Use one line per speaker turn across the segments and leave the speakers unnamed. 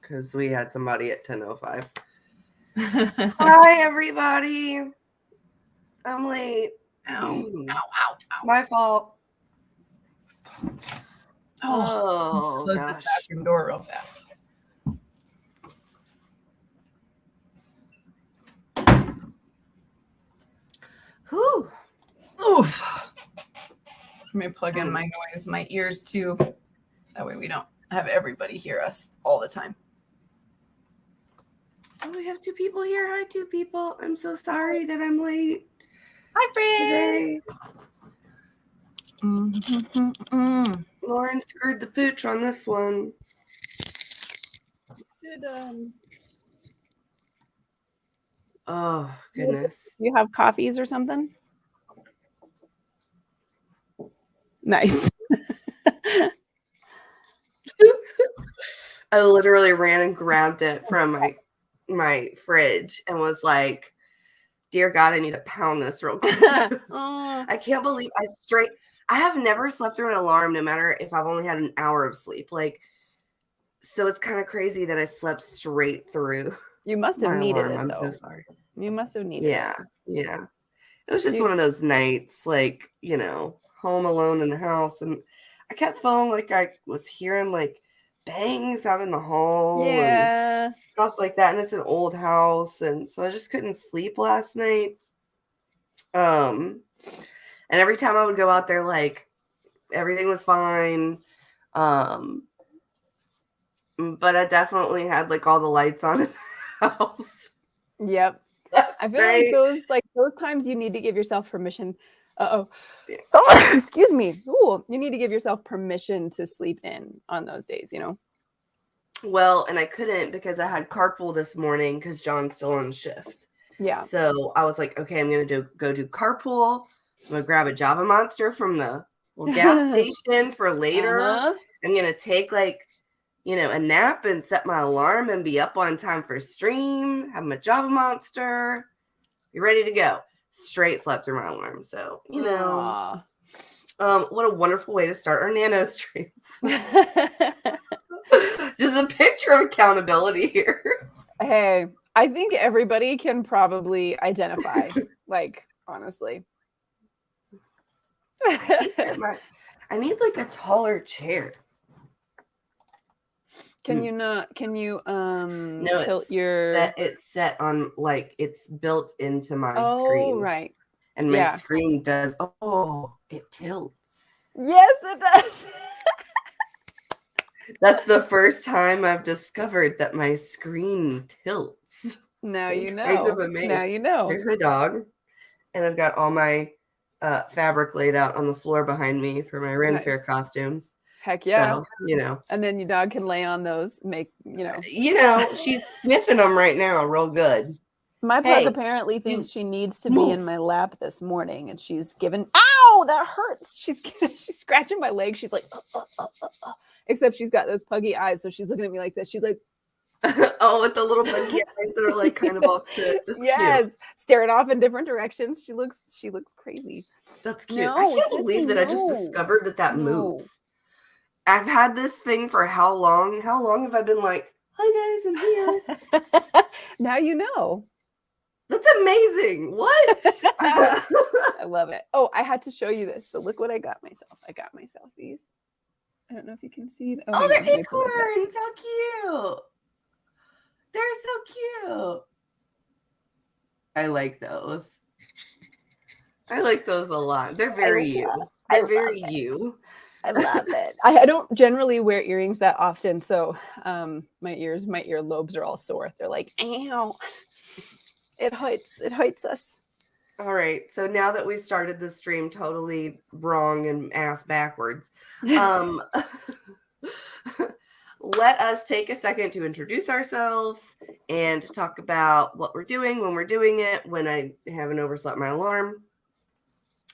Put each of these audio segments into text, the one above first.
because we had somebody at 10:05. Hi, everybody. I'm late.
Ow, ow, ow, ow.
My fault.
Close
gosh.
this bathroom door real fast.
Whew.
Oof. Let me plug in my noise, my ears too. That way we don't have everybody hear us all the time.
Oh, we have 2 people here. Hi, 2 people. I'm so sorry that I'm late.
Hi, friends.
Today. Lauren screwed the pooch on this one. Oh, goodness.
You have coffees or something? Nice.
I literally ran and grabbed it from my fridge and was like, dear God, I need to pound this real quick. I can't believe I have never slept through an alarm, no matter if I've only had an hour of sleep. Like, so it's kind of crazy that I slept straight through.
You must have needed it,
I'm
though.
so sorry.
You must have needed it.
Yeah. It was just one of those nights, like, you know, home alone in the house. And I kept feeling like I was hearing, like, bangs out in the hall.
Yeah.
And stuff like that. And it's an old house. And so I just couldn't sleep last night. And every time I would go out there, like, everything was fine. But I definitely had, like, all the lights on in the house.
Yep. I feel like those times you need to give yourself permission. Oh, excuse me. Ooh, you need to give yourself permission to sleep in on those days, you know?
Well, and I couldn't because I had carpool this morning because John's still on shift.
Yeah.
So I was like, okay, I'm going to go do carpool. I'm going to grab a Java Monster from the gas station for later. I'm going to take, like, you know, a nap and set my alarm and be up on time for stream, have my Java Monster, be ready to go. Straight slept through my alarm. So, you know, what a wonderful way to start our Nano streams. Just a picture of accountability here.
Hey, I think everybody can probably identify, like, honestly.
I need, like, a taller chair.
Can you no, tilt
it's set on, like, it's built into my screen.
Oh, right.
And my screen does, it tilts.
Yes, it does.
That's the first time I've discovered that my screen tilts.
Now you know.
Kind of amazed.
Now you know.
There's my dog. And I've got all my fabric laid out on the floor behind me for my Ren Fair costumes.
Heck yeah.
So, you know.
And then your dog can lay on those,
she's sniffing them right now real good.
My pug apparently thinks she needs to be in my lap this morning, and she's given, ow, that hurts. She's scratching my leg. She's like, except she's got those puggy eyes. So she's looking at me like this. She's like,
with the little puggy eyes that are, like, kind of offset.
Yes,
cute.
Staring off in different directions. She looks crazy.
That's cute. I can't believe that I just discovered that moves. I've had this thing for how long? How long have I been like, hi guys, I'm here.
Now you know.
That's amazing. What?
I love it. Oh, I had to show you this. So look what I got myself. I got myself these. I don't know if you can see them.
Oh, they're acorns. How cute. They're so cute. I like those. I like those a lot. They're very you. They're very you.
I love it. I don't generally wear earrings that often, so my earlobes are all sore. They're like, ow. It hurts us.
All right. So now that we've started the stream totally wrong and ass backwards, let us take a second to introduce ourselves and to talk about what we're doing, when we're doing it, when I haven't overslept my alarm,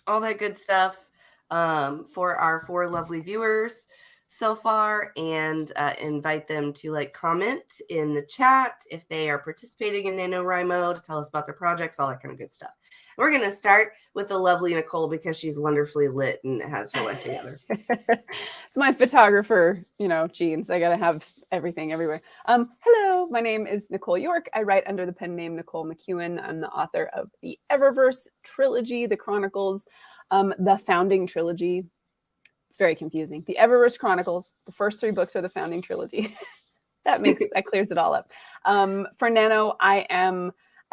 all that good stuff. For our 4 lovely viewers so far, and invite them to, like, comment in the chat if they are participating in NaNoWrimo, to tell us about their projects, all that kind of good stuff. We're going to start with the lovely Nicole because she's wonderfully lit and has her life together.
It's my photographer, genes. I got to have everything everywhere. Hello, my name is Nicole York. I write under the pen name Nicole McEwen. I'm the author of the Eververse trilogy, the Chronicles, the Founding trilogy. It's very confusing. The Eververse Chronicles, the first 3 books are the Founding trilogy. that clears it all up. For Nano,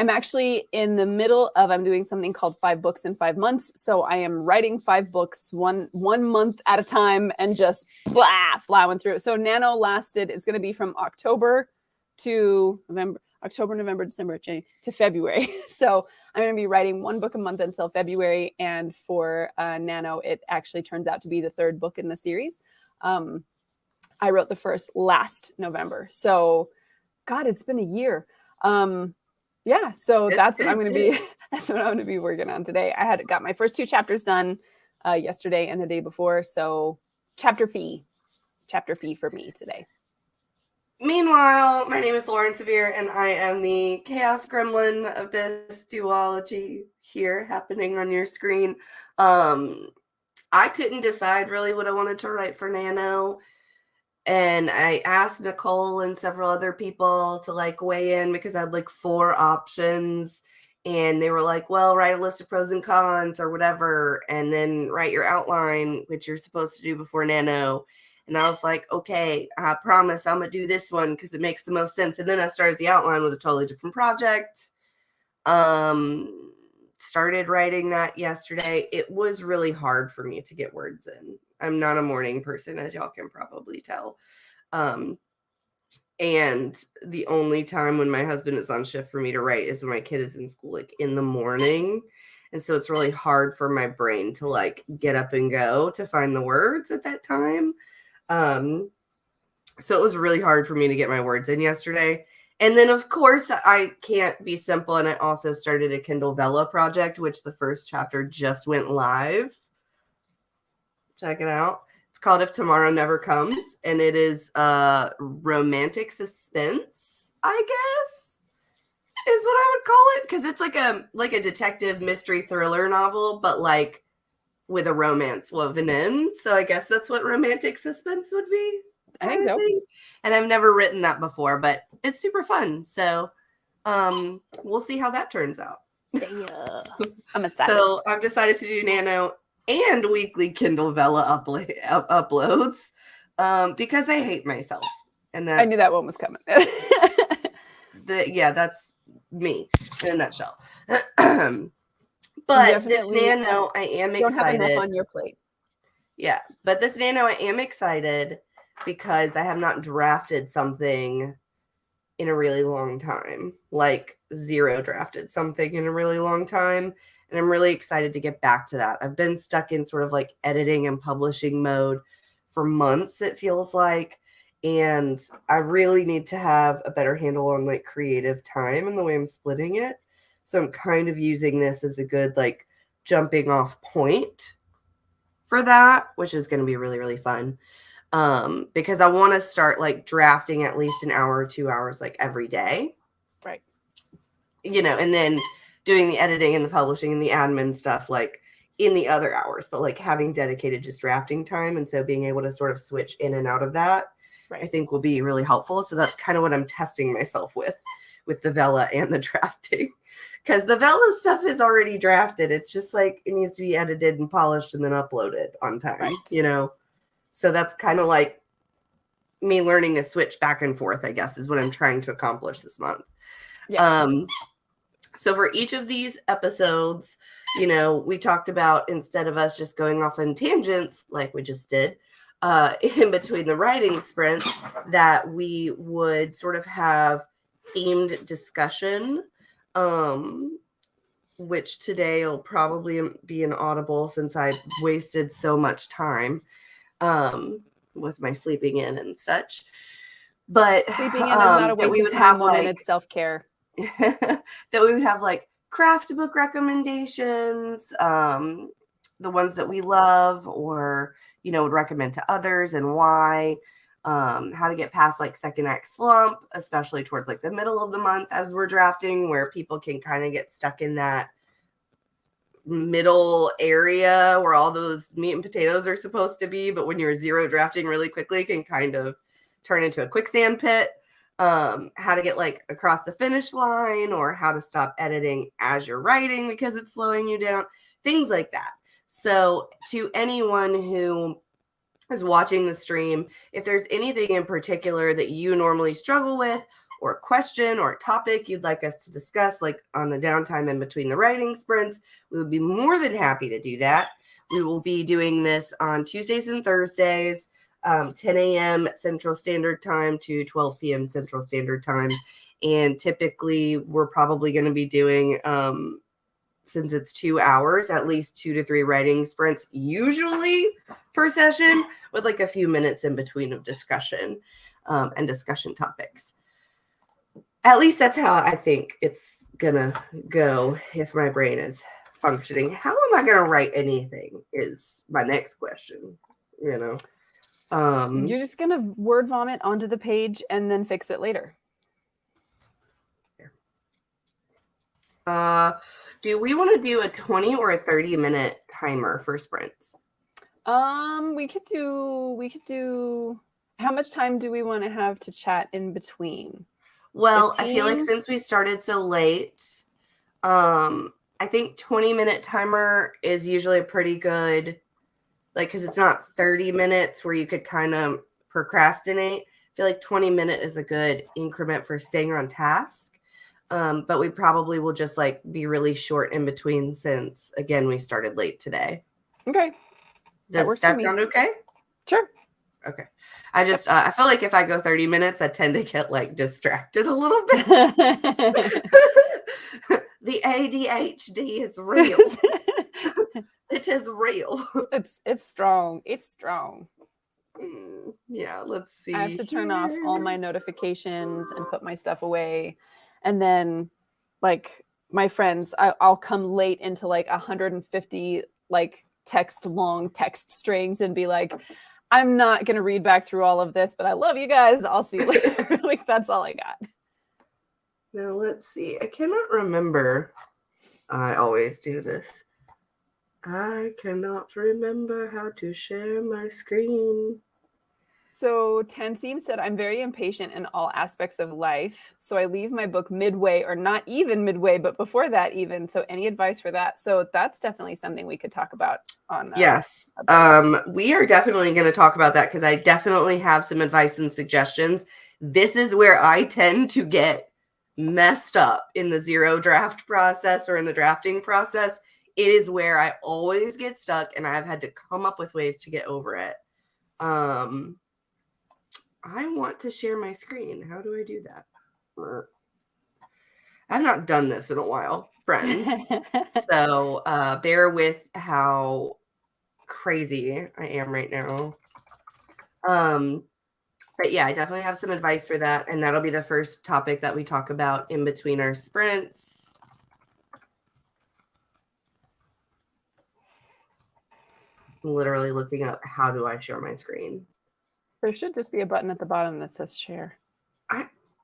I'm actually in the middle of, I'm doing something called 5 books in 5 months. So I am writing 5 books one month at a time and just plowing through. So Nano it's going to be from October to November, December, January to February. So I'm going to be writing 1 book a month until February. And for Nano, it actually turns out to be the 3rd book in the series. I wrote the first last November. So God, it's been a year. Yeah, so that's what I'm going to be. That's what I'm going to be working on today. I got my first 2 chapters done yesterday and the day before. So chapter fee for me today.
Meanwhile, my name is Lauren Severe, and I am the chaos gremlin of this duology here happening on your screen. I couldn't decide really what I wanted to write for Nano. And I asked Nicole and several other people to weigh in because I had 4 options. And they were like, well, write a list of pros and cons or whatever. And then write your outline, which you're supposed to do before Nano. And I was like, okay, I promise I'm going to do this one because it makes the most sense. And then I started the outline with a totally different project. Started writing that yesterday. It was really hard for me to get words in. I'm not a morning person, as y'all can probably tell. And the only time when my husband is on shift for me to write is when my kid is in school, in the morning. And so it's really hard for my brain to get up and go to find the words at that time. So it was really hard for me to get my words in yesterday. And then, of course, I can't be simple. And I also started a Kindle Vella project, which the first chapter just went live. Check it out. It's called If Tomorrow Never Comes. And it is romantic suspense, I guess, is what I would call it. Because it's like a detective mystery thriller novel, but with a romance woven in. So I guess that's what romantic suspense would be.
I think so.
And I've never written that before, but it's super fun. So we'll see how that turns out.
Yeah. I'm excited.
So I've decided to do Nano and weekly Kindle Vella uploads because I hate myself. And
I knew that one was coming.
That's me in a nutshell. But this Nano, I am excited.
Don't have enough on your plate.
Yeah, but this Nano, I am excited because I have not drafted something in a really long time. Zero drafted something in a really long time. And I'm really excited to get back to that. I've been stuck in sort of editing and publishing mode for months, it feels like. And I really need to have a better handle on creative time and the way I'm splitting it. So I'm kind of using this as a good jumping off point for that, which is going to be really, really fun. Because I want to start drafting at least an hour or 2 hours every day.
Right.
And then doing the editing and the publishing and the admin stuff in the other hours, but having dedicated just drafting time. And so being able to sort of switch in and out of that, right, I think will be really helpful. So that's kind of what I'm testing myself with the Vella and the drafting, because the Vella stuff is already drafted. It's just it needs to be edited and polished and then uploaded on time, right. So that's kind of me learning to switch back and forth, I guess, is what I'm trying to accomplish this month. Yeah. So for each of these episodes, we talked about, instead of us just going off on tangents like we just did in between the writing sprints, that we would sort of have themed discussion, which today will probably be an audible since I wasted so much time with my sleeping in and such. But
sleeping in is not a waste of time, woman. It's self-care.
That we would have craft book recommendations, the ones that we love or would recommend to others and why, how to get past second act slump, especially towards the middle of the month as we're drafting, where people can kind of get stuck in that middle area where all those meat and potatoes are supposed to be, but when you're zero drafting really quickly, it can kind of turn into a quicksand pit. How to get like across the finish line, or how to stop editing as you're writing because it's slowing you down, things like that. So to anyone who is watching the stream, if there's anything in particular that you normally struggle with, or a question or a topic you'd like us to discuss, like on the downtime in between the writing sprints, we would be more than happy to do that. We will be doing this on Tuesdays and Thursdays, 10 a.m. Central Standard Time to 12 p.m. Central Standard Time. And typically we're probably going to be doing, since it's 2 hours, at least 2 to 3 writing sprints, usually per session, with like a few minutes in between of discussion and discussion topics. At least that's how I think it's gonna go if my brain is functioning. How am I gonna write anything is my next question, you know?
You're just gonna word vomit onto the page and then fix it later.
Do we want to do a 20 or a 30-minute timer for sprints?
We could do how much time do we want to have to chat in between?
Well,
15?
I feel like since we started so late, I think 20-minute timer is usually a pretty good, like, because it's not 30 minutes where you could kind of procrastinate. I feel like 20-minute is a good increment for staying on task. But we probably will just like be really short in between since, again, we started late today.
Okay.
Does that sound okay?
Sure.
Okay. I just, I feel like if I go 30 minutes, I tend to get like distracted a little bit. The ADHD is real. It is real.
It's strong. It's strong.
Yeah, let's see.
I have to turn off all my notifications and put my stuff away. And then, like, my friends, I'll come late into like 150 like long text strings and be like, I'm not gonna read back through all of this, but I love you guys. I'll see you later. Like, that's all I got.
Now let's see. I cannot remember. I always do this. I cannot remember how to share my screen.
So Tansim said, I'm very impatient in all aspects of life. So I leave my book midway, or not even midway, but before that even. So any advice for that? So that's definitely something we could talk about on.
Yes. We are definitely going to talk about that because I definitely have some advice and suggestions. This is where I tend to get messed up in the zero draft process or in the drafting process. It is where I always get stuck, and I've had to come up with ways to get over it. I want to share my screen. How do I do that? I've not done this in a while, friends. So bear with how crazy I am right now. But yeah, I definitely have some advice for that. And that'll be the first topic that we talk about in between our sprints. I'm literally looking up how do I share my screen.
There should just be a button at the bottom that says share.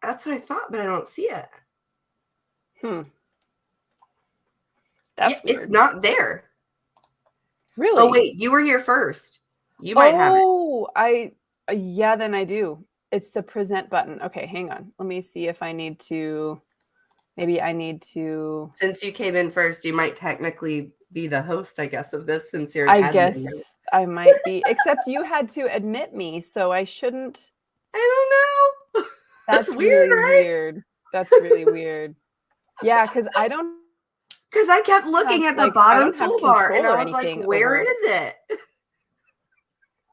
That's what I thought, but I don't see it.
That's weird.
It's not there.
Really?
Oh, wait, you were here first. You might have it.
Oh, yeah, then I do. It's the present button. Okay, hang on. Let me see if I need to, maybe I need to.
Since you came in first, you might technically be the host, I guess, of this since you're
I guess I might be, except you had to admit me, so I shouldn't.
I don't know.
That's
weird,
really
right?
weird. That's really weird. Yeah, because I
kept looking at the bottom toolbar and I was like, where is it?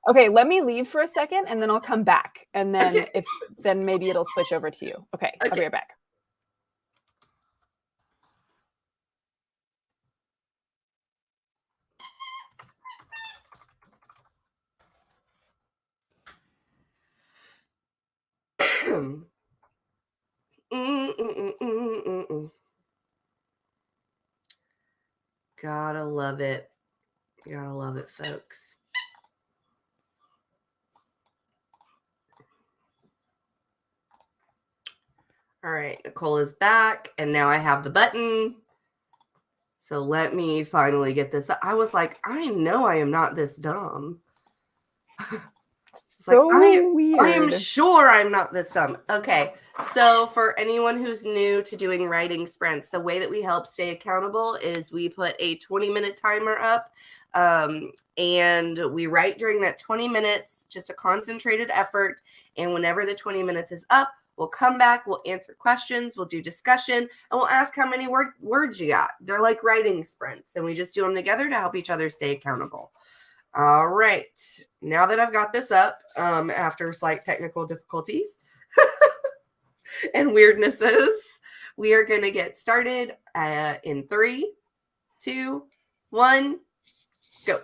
Okay, let me leave for a second and then I'll come back. And then then maybe it'll switch over to you. Okay, I'll be right back.
Gotta love it. Gotta love it, folks. All right, Nicole is back, and now I have the button. So let me finally get this. I was like, I know I am not this dumb. It's
So
like,
weird.
I am sure I'm not this dumb. Okay. So for anyone who's new to doing writing sprints, the way that we help stay accountable is we put a 20-minute timer up. And we write during that 20 minutes, just a concentrated effort. And whenever the 20 minutes is up, we'll come back, we'll answer questions, we'll do discussion, and we'll ask how many words you got. They're like writing sprints, and we just do them together to help each other stay accountable. All right. Now that I've got this up, after slight technical difficulties and weirdnesses, we are going to get started in 3, 2, 1, go.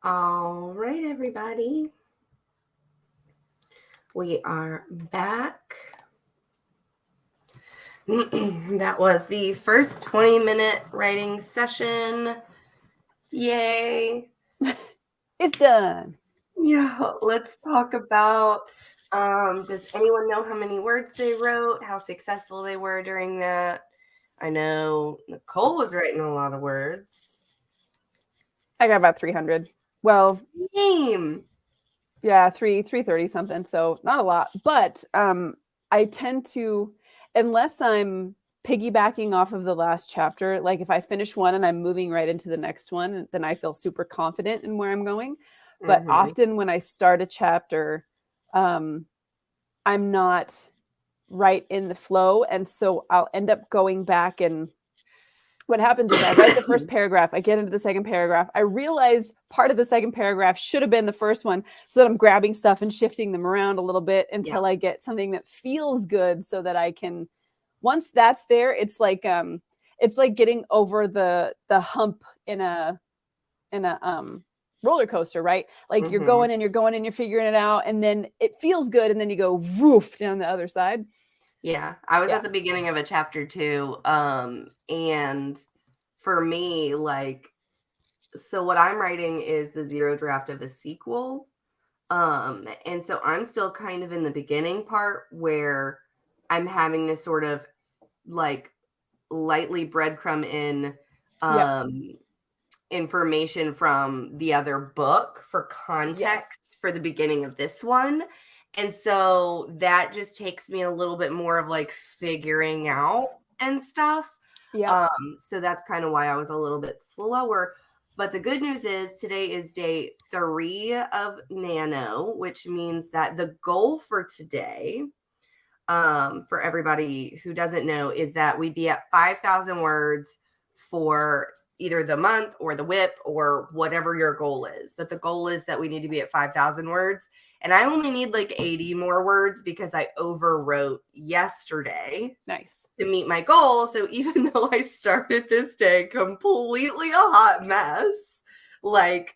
All right, everybody. We are back. That was the first 20-minute writing session. Yay.
It's done.
Yeah, let's talk about, does anyone know how many words they wrote, how successful they were during that? I know Nicole was writing a lot of words.
I got about 300. Well,
same.
Yeah, 330 something. So not a lot, but I tend to, unless I'm piggybacking off of the last chapter, like if I finish one and I'm moving right into the next one, then I feel super confident in where I'm going. But often when I start a chapter, I'm not right in the flow. And so I'll end up going back, and what happens is I write the first paragraph, I get into the second paragraph, I realize part of the second paragraph should have been the first one, so that I'm grabbing stuff and shifting them around a little bit until I get something that feels good, so that I can, once that's there, it's like getting over the hump in a roller coaster, right? Like you're going and you're figuring it out, and then it feels good, and then you go woof down the other side.
Yeah, I was at the beginning of a chapter too. And for me, like, so what I'm writing is the zero draft of a sequel. And so I'm still kind of in the beginning part where I'm having to sort of like lightly breadcrumb in information from the other book for context for the beginning of this one. And so that just takes me a little bit more of like figuring out and stuff. So that's kind of why I was a little bit slower. But the good news is today is day 3 of Nano, which means that the goal for today, for everybody who doesn't know, is that we be at 5,000 words for either the month or the whip or whatever your goal is. But the goal is that we need to be at 5,000 words. And I only need like 80 more words because I overwrote yesterday.
Nice.
To meet my goal. So even though I started this day completely a hot mess, like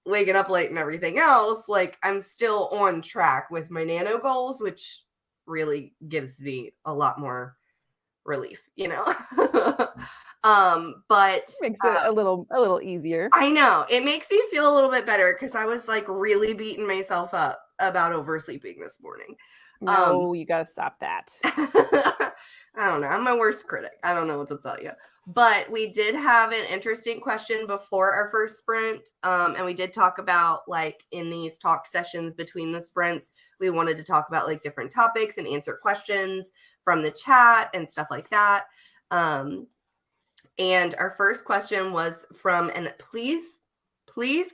waking up late and everything else, like I'm still on track with my nano goals, which really gives me a lot more relief, you know. But
makes it a little easier.
I know it makes you feel a little bit better because I was like really beating myself up about oversleeping this morning.
No, you gotta stop that.
I don't know. I'm my worst critic. I don't know what to tell you. But we did have an interesting question before our first sprint. And we did talk about, like, in these talk sessions between the sprints, we wanted to talk about like different topics and answer questions from the chat and stuff like that. And our first question was from, and please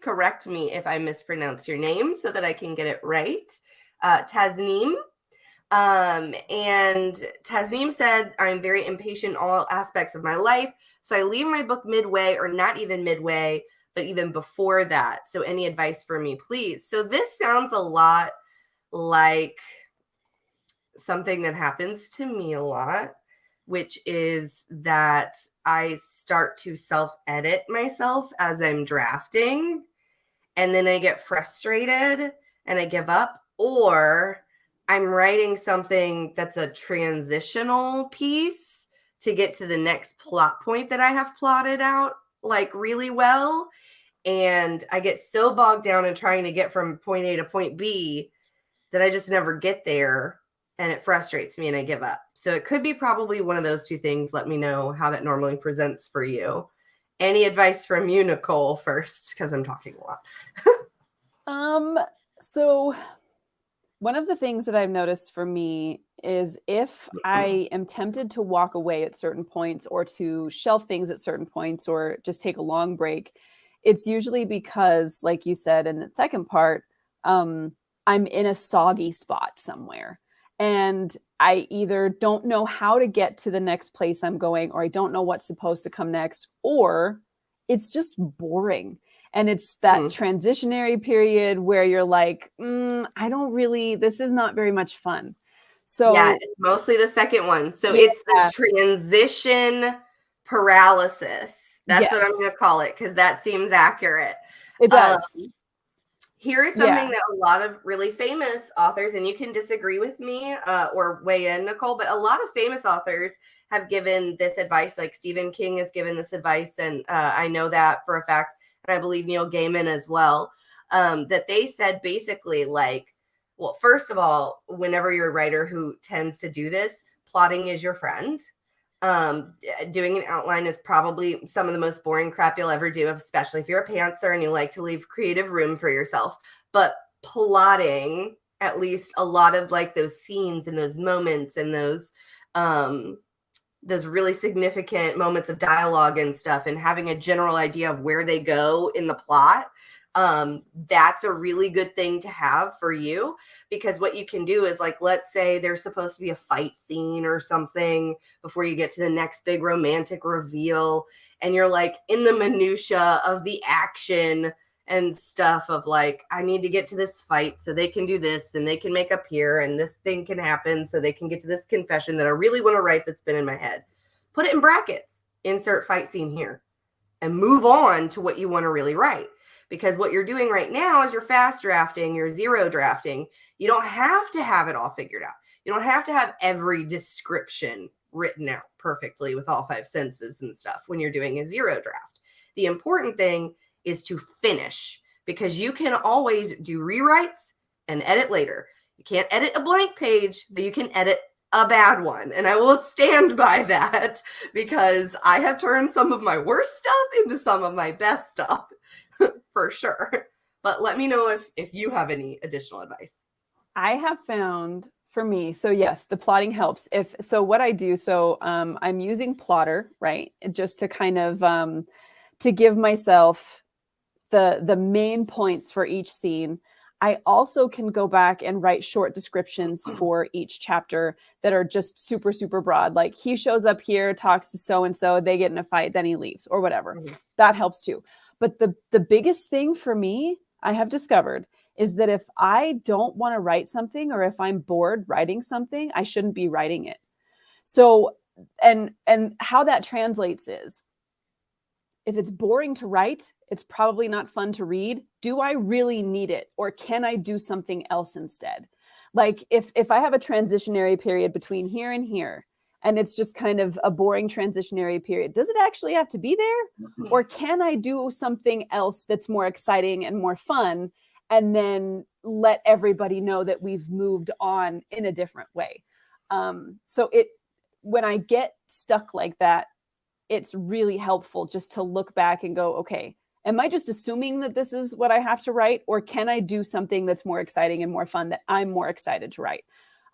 correct me if I mispronounce your name so that I can get it right. Tasneem. And Tasneem said, I'm very impatient in all aspects of my life. So I leave my book midway, or not even midway, but even before that. So any advice for me, please? So this sounds a lot like something that happens to me a lot, which is that I start to self-edit myself as I'm drafting. And then I get frustrated and I give up, or I'm writing something that's a transitional piece to get to the next plot point that I have plotted out like really well. And I get so bogged down in trying to get from point A to point B that I just never get there. And it frustrates me and I give up. So it could be probably one of those two things. Let me know how that normally presents for you. Any advice from you, Nicole, first, because I'm talking a lot.
So one of the things that I've noticed for me is if I am tempted to walk away at certain points, or to shelf things at certain points, or just take a long break, it's usually because, like you said in the second part, I'm in a soggy spot somewhere. And I either don't know how to get to the next place I'm going, or I don't know what's supposed to come next, or it's just boring. And it's that transitionary period where you're like, this is not very much fun. So
yeah, it's mostly the second one. So it's the transition paralysis. That's what I'm
Yes.
going to call it, because that seems accurate.
It does.
Here is something that a lot of really famous authors, and you can disagree with me or weigh in, Nicole, but a lot of famous authors have given this advice. Like Stephen King has given this advice, and I know that for a fact, and I believe Neil Gaiman as well, that they said basically like, well, first of all, whenever you're a writer who tends to do this, plotting is your friend. Doing an outline is probably some of the most boring crap you'll ever do, especially if you're a pantser and you like to leave creative room for yourself. But plotting, at least a lot of like those scenes and those moments and those really significant moments of dialogue and stuff, and having a general idea of where they go in the plot, that's a really good thing to have for you, because what you can do is, like, let's say there's supposed to be a fight scene or something before you get to the next big romantic reveal, and you're like in the minutia of the action and stuff of like, I need to get to this fight so they can do this and they can make up here and this thing can happen so they can get to this confession that I really want to write that's been in my head. Put it in brackets, insert fight scene here, and move on to what you want to really write. Because what you're doing right now is you're fast drafting, you're zero drafting. You don't have to have it all figured out. You don't have to have every description written out perfectly with all 5 senses and stuff when you're doing a zero draft. The important thing is to finish, because you can always do rewrites and edit later. You can't edit a blank page, but you can edit a bad one. And I will stand by that, because I have turned some of my worst stuff into some of my best stuff. For sure. But let me know if you have any additional advice.
I have found, for me, so yes, the plotting helps. What I do, I'm using Plotter, right? Just to kind of to give myself the main points for each scene. I also can go back and write short descriptions for each chapter that are just super, super broad. Like, he shows up here, talks to so-and-so, they get in a fight, then he leaves, or whatever. Mm-hmm. That helps too. But the biggest thing for me, I have discovered, is that if I don't want to write something, or if I'm bored writing something, I shouldn't be writing it. So, and how that translates is, if it's boring to write, it's probably not fun to read. Do I really need it? Or can I do something else instead? Like, if I have a transitionary period between here and here, and it's just kind of a boring transitionary period, does it actually have to be there? Or can I do something else that's more exciting and more fun, and then let everybody know that we've moved on in a different way? When I get stuck like that, it's really helpful just to look back and go, okay, am I just assuming that this is what I have to write? Or can I do something that's more exciting and more fun that I'm more excited to write?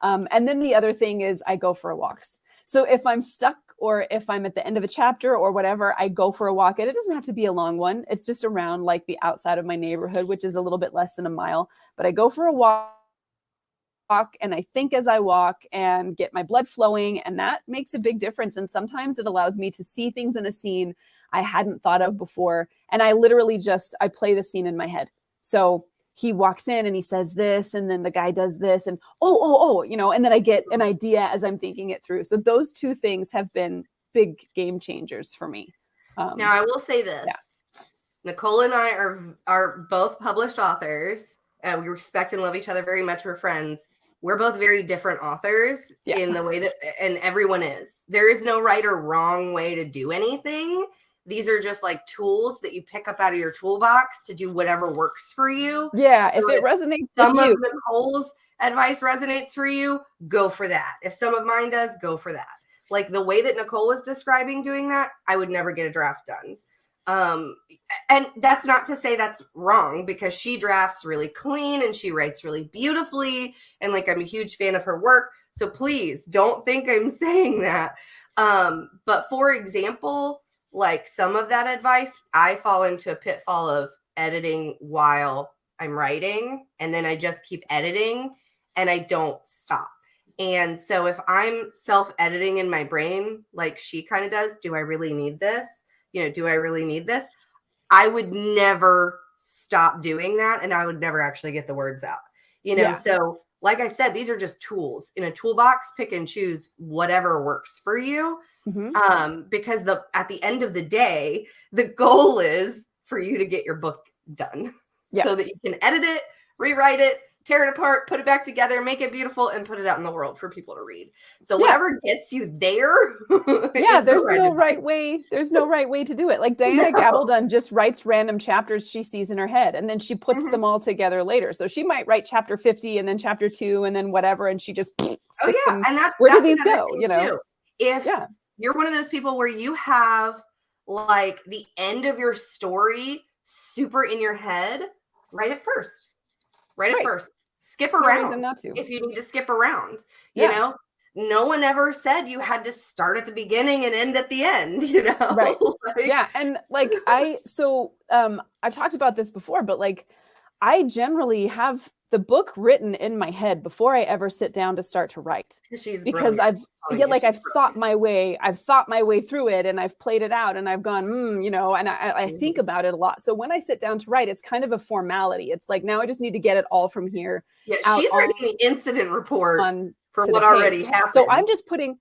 And then the other thing is, I go for walks. So if I'm stuck, or if I'm at the end of a chapter or whatever, I go for a walk. And it doesn't have to be a long one. It's just around like the outside of my neighborhood, which is a little bit less than a mile. But I go for a walk, and I think as I walk and get my blood flowing, and that makes a big difference. And sometimes it allows me to see things in a scene I hadn't thought of before. And I literally I play the scene in my head. So he walks in and he says this, and then the guy does this, and and then I get an idea as I'm thinking it through. So those two things have been big game changers for me.
Now, I will say this. Yeah. Nicole and I are both published authors. We respect and love each other very much. We're friends. We're both very different authors in the way that, and everyone is. There is no right or wrong way to do anything. These are just like tools that you pick up out of your toolbox to do whatever works for you.
Yeah, if it resonates
some
with you.
Of Nicole's advice resonates for you, go for that. If some of mine does, go for that. Like the way that Nicole was describing doing that, I would never get a draft done. And that's not to say that's wrong, because she drafts really clean and she writes really beautifully. And like, I'm a huge fan of her work. So please don't think I'm saying that. But for example, like some of that advice, I fall into a pitfall of editing while I'm writing, and then I just keep editing and I don't stop. And so if I'm self-editing in my brain, like she kind of does, do I really need this? Do I really need this? I would never stop doing that, and I would never actually get the words out. So like I said, these are just tools in a toolbox. Pick and choose whatever works for you. Because at the end of the day, the goal is for you to get your book done so that you can edit it, rewrite it, tear it apart, put it back together, make it beautiful, and put it out in the world for people to read. So whatever gets you there.
There's no right way. There's no right way to do it. Like Diana Gabaldon just writes random chapters she sees in her head, and then she puts them all together later. So she might write chapter 50 and then chapter 2 and then whatever, and she just sticks them.
And
where do these go? You know,
too. If you're one of those people where you have like the end of your story super in your head, write it first. Write it first. Skip around
not to.
if you need to skip around. You know, no one ever said you had to start at the beginning and end at the end, you know?
Right. And like I've talked about this before, but like I generally have the book written in my head before I ever sit down to start to write. Because I've thought my way through it, and I've played it out, and I've gone, you know, and I think about it a lot. So when I sit down to write, it's kind of a formality. It's like, now I just need to get it all from here.
Yeah, she's writing the incident report for what already happened.
So I'm just putting,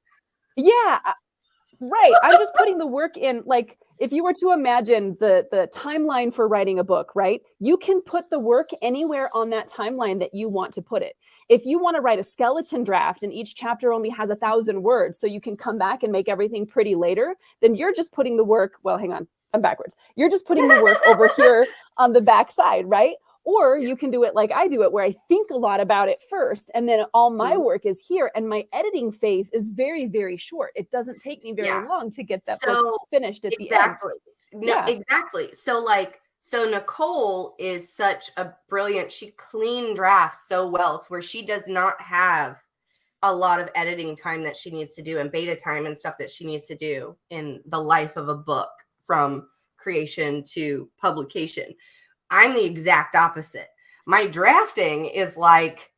I'm just putting the work in. Like, if you were to imagine the timeline for writing a book, right? You can put the work anywhere on that timeline that you want to put it. If you want to write a skeleton draft and each chapter only has 1,000 words, so you can come back and make everything pretty later, then you're just putting the work, well, hang on, I'm backwards. You're just putting the work over here on the back side, right? Or you can do it like I do it, where I think a lot about it first, and then all my work is here, and my editing phase is very, very short. It doesn't take me very long to get that book finished at the end.
Exactly. So Nicole is such a brilliant, she clean drafts so well to where she does not have a lot of editing time that she needs to do and beta time and stuff that she needs to do in the life of a book from creation to publication. I'm the exact opposite. My drafting is like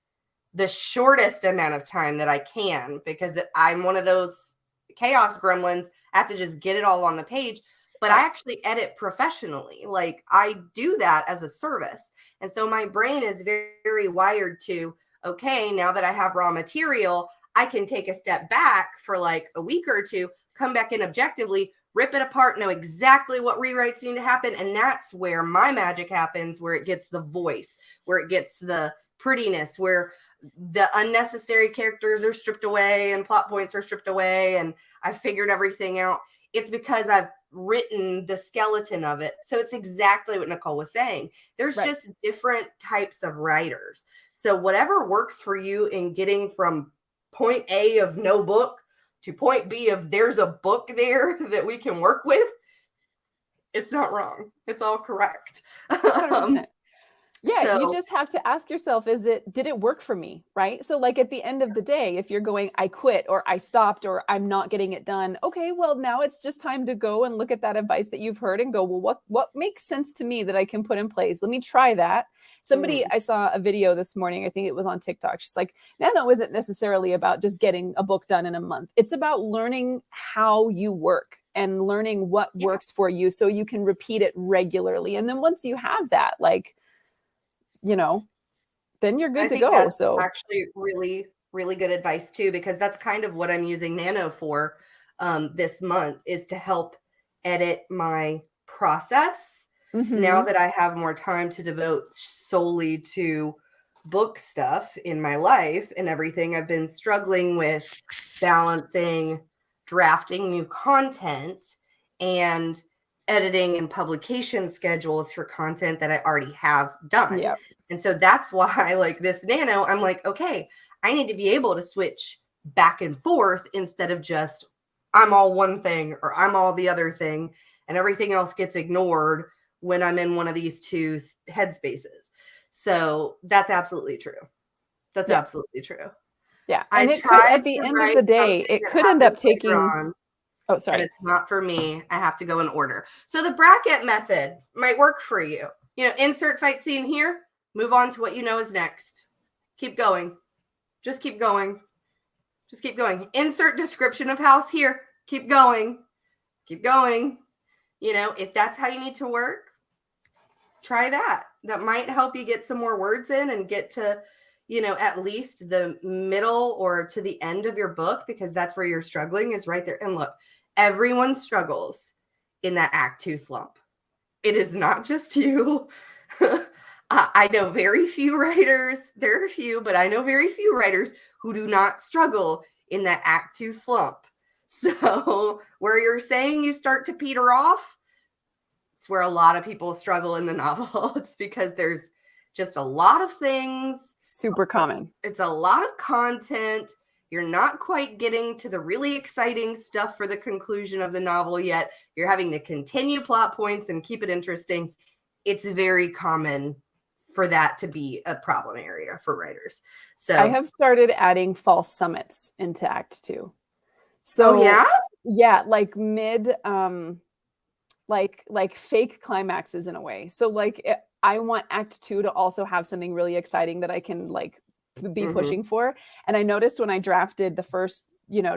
the shortest amount of time that I can, because I'm one of those chaos gremlins. I have to just get it all on the page, but I actually edit professionally. Like, I do that as a service. And so my brain is very, very wired to, okay, now that I have raw material, I can take a step back for like a week or two, come back in objectively, rip it apart, know exactly what rewrites need to happen. And that's where my magic happens, where it gets the voice, where it gets the prettiness, where the unnecessary characters are stripped away and plot points are stripped away, and I've figured everything out. It's because I've written the skeleton of it. So it's exactly what Nicole was saying. There's just different types of writers. So whatever works for you in getting from point A of no book to point B of there's a book there that we can work with, it's not wrong. It's all correct.
100%. You just have to ask yourself, did it work for me? Right? So like at the end of the day, if you're going, I quit, or I stopped, or I'm not getting it done. Okay, well, now it's just time to go and look at that advice that you've heard and go, well, what makes sense to me that I can put in place? Let me try that. I saw a video this morning, I think it was on TikTok. She's like, Nano isn't necessarily about just getting a book done in a month. It's about learning how you work and learning what works for you so you can repeat it regularly. And then once you have that, like, you know, then you're good to go.
That's
so
actually really, really good advice too, because that's kind of what I'm using Nano for this month, is to help edit my process. Now that I have more time to devote solely to book stuff in my life and everything, I've been struggling with balancing drafting new content and editing and publication schedules for content that I already have done. And so that's why, like this Nano, I'm like, okay, I need to be able to switch back and forth instead of just I'm all one thing or I'm all the other thing, and everything else gets ignored when I'm in one of these two headspaces. So that's absolutely true. That's absolutely true.
Yeah. And it could, at the end of the day, it could end up taking, oh, sorry.
And it's not for me. I have to go in order. So the bracket method might work for you. You know, insert fight scene here, move on to what you know is next. Keep going. Just keep going. Just keep going. Insert description of house here. Keep going. Keep going. You know, if that's how you need to work, try that. That might help you get some more words in and get to, at least the middle or to the end of your book, because that's where you're struggling, is right there. And look, everyone struggles in that Act 2 slump. It is not just you. I know very few writers. There are a few, but I know very few writers who do not struggle in that Act 2 slump. So where you're saying you start to peter off, it's where a lot of people struggle in the novel. It's because there's just a lot of things.
Super common.
It's a lot of content. You're not quite getting to the really exciting stuff for the conclusion of the novel yet. You're having to continue plot points and keep it interesting. It's very common for that to be a problem area for writers. So
I have started adding false summits into Act 2. So yeah, like mid, like fake climaxes in a way. So like I want Act 2 to also have something really exciting that I can like be pushing for. And I noticed when I drafted the first,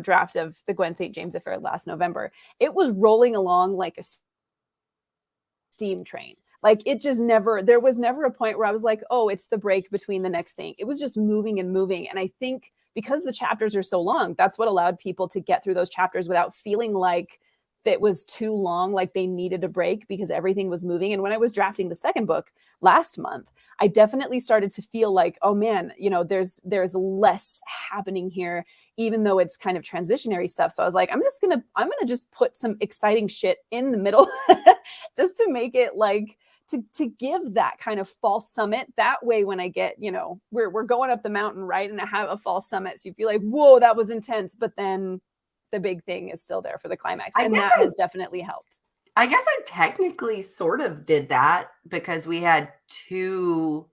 draft of the Gwen St. James affair last November, it was rolling along like a steam train. Like it just there was never a point where I was like, oh, it's the break between the next thing. It was just moving and moving. And I think because the chapters are so long, that's what allowed people to get through those chapters without feeling like it was too long, like they needed a break, because everything was moving. And when I was drafting the second book last month, I definitely started to feel like, oh man, there's less happening here, even though it's kind of transitionary stuff. So I was like, I'm gonna just put some exciting shit in the middle just to make it like to give that kind of false summit. That way, when I get, we're going up the mountain, right? And I have a false summit. So you feel like, whoa, that was intense. But then the big thing is still there for the climax. And that has definitely helped.
I guess I technically sort of did that because we had 2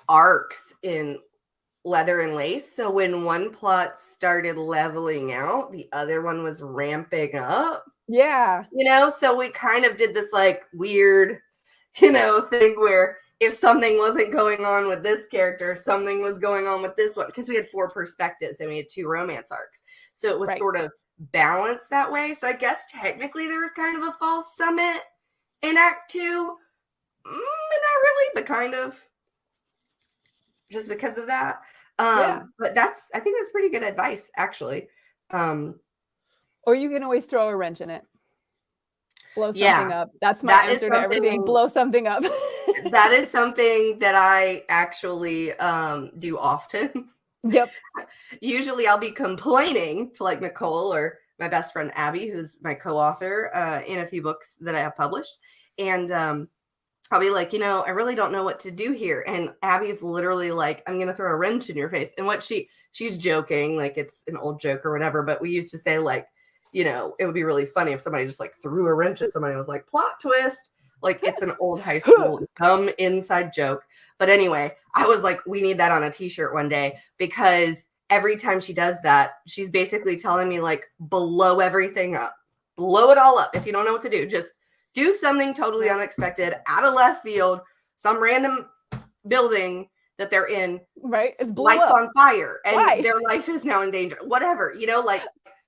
arcs in Leather and Lace. So when one plot started leveling out, the other one was ramping up.
Yeah.
So we kind of did this like weird, thing where if something wasn't going on with this character, something was going on with this one, because we had 4 perspectives and we had 2 romance arcs. So it was sort of balanced that way. So I guess technically there was kind of a false summit in Act 2. Not really, but kind of. Just because of that. But I think that's pretty good advice, actually.
Or you can always throw a wrench in it. Blow something up. That's my answer to everything. Blow something up.
That is something that I actually do often.
Yep.
Usually I'll be complaining to like Nicole or my best friend Abby, who's my co-author in a few books that I have published. And I'll be like, I really don't know what to do here. And Abby's literally like, I'm going to throw a wrench in your face. And what she's joking, like it's an old joke or whatever. But we used to say like, it would be really funny if somebody just like threw a wrench at somebody and was like, plot twist. Like it's an old high school dumb inside joke. But anyway, I was like, we need that on a t-shirt one day, because every time she does that, she's basically telling me like, blow everything up, blow it all up. If you don't know what to do, just do something totally unexpected out of left field, some random building that they're in,
right? It's
lights on fire and their life is now in danger. Whatever, like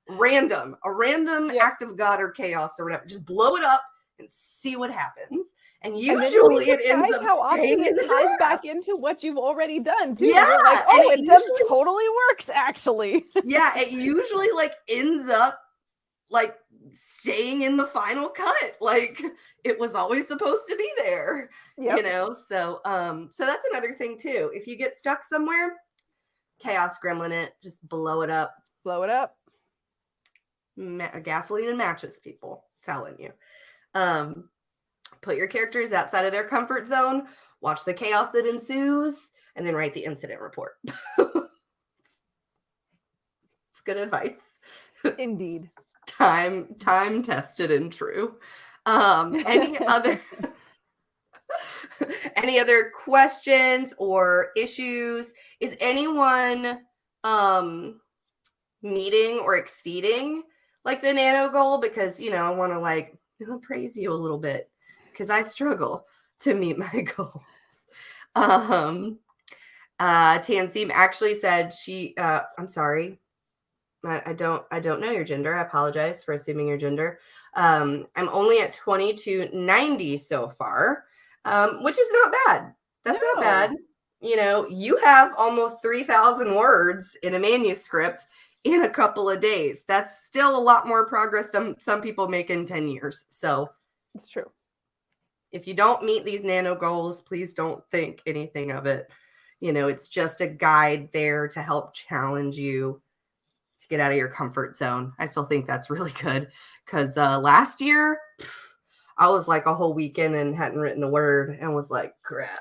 a random act of God or chaos or whatever. Just blow it up and see what happens. And usually it ends up
how often
it
ties back into what you've already done too.
Yeah,
like, oh, it just totally works actually.
Yeah, it usually like ends up like staying in the final cut. Like it was always supposed to be there. Yep. So that's another thing too. If you get stuck somewhere, chaos gremlin it, just blow it up.
Blow it up.
Gasoline and matches, people, telling you. Put your characters outside of their comfort zone, watch the chaos that ensues, and then write the incident report. It's good advice.
Indeed.
Time tested and true. Any other questions or issues? Is anyone meeting or exceeding like the nano goal? Because I want to like praise you a little bit, because I struggle to meet my goals. Tanseem actually said I'm sorry, I don't know your gender. I apologize for assuming your gender. I'm only at 2290 so far, which is not bad. That's not bad. you have almost 3,000 words in a manuscript in a couple of days. That's still a lot more progress than some people make in 10 years. So
it's true.
If you don't meet these nano goals, please don't think anything of it. It's just a guide there to help challenge you to get out of your comfort zone. I still think that's really good because last year I was like a whole weekend and hadn't written a word and was like, crap.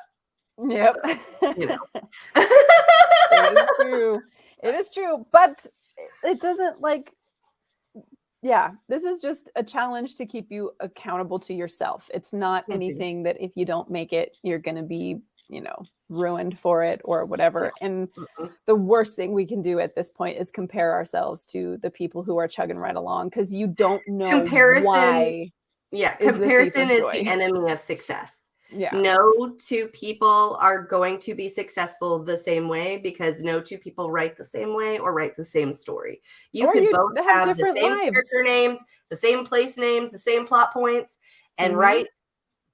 Yep.
So,
It is true. It is true. But it doesn't this is just a challenge to keep you accountable to yourself. It's not anything that if you don't make it, you're going to be, ruined for it or whatever. And the worst thing we can do at this point is compare ourselves to the people who are chugging right along because you don't know why.
Yeah, comparison is the enemy of success.
Yeah.
No two people are going to be successful the same way because no two people write the same way or write the same story. You could both have the same character names, the same place names, the same plot points, and write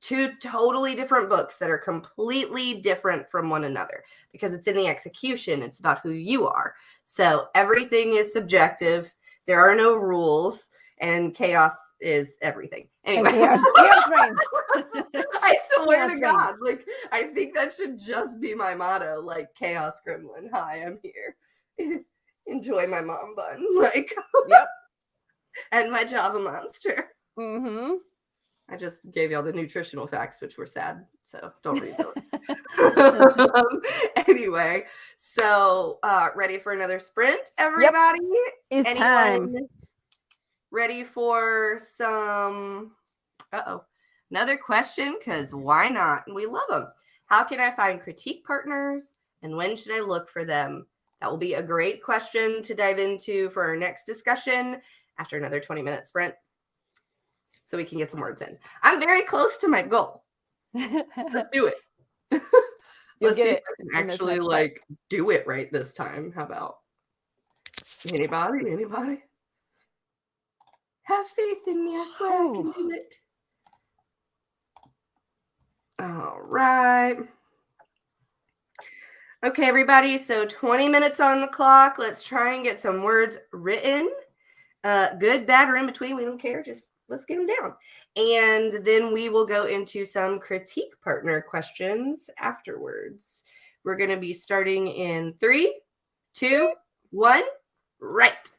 two totally different books that are completely different from one another because it's in the execution. It's about who you are. So everything is subjective. There are no rules. And chaos is everything. Anyway,
chaos reigns.
I swear to God, I think that should just be my motto. Chaos gremlin. Hi, I'm here. Enjoy my mom bun.
Yep.
And my Java monster.
Mm-hmm.
I just gave y'all the nutritional facts, which were sad. So don't read those. Anyway, so ready for another sprint, everybody?
Yep. It's time.
Ready for some, another question, because why not? We love them. How can I find critique partners and when should I look for them? That will be a great question to dive into for our next discussion after another 20-minute sprint so we can get some words in. I'm very close to my goal. Let's do it. Let's see if I can actually do it right this time. How about anybody? Have faith in me. I swear I can do it. All right. Okay, everybody. So 20 minutes on the clock. Let's try and get some words written. Good, bad, or in between. We don't care. Just let's get them down. And then we will go into some critique partner questions afterwards. We're going to be starting in 3, 2, 1, right.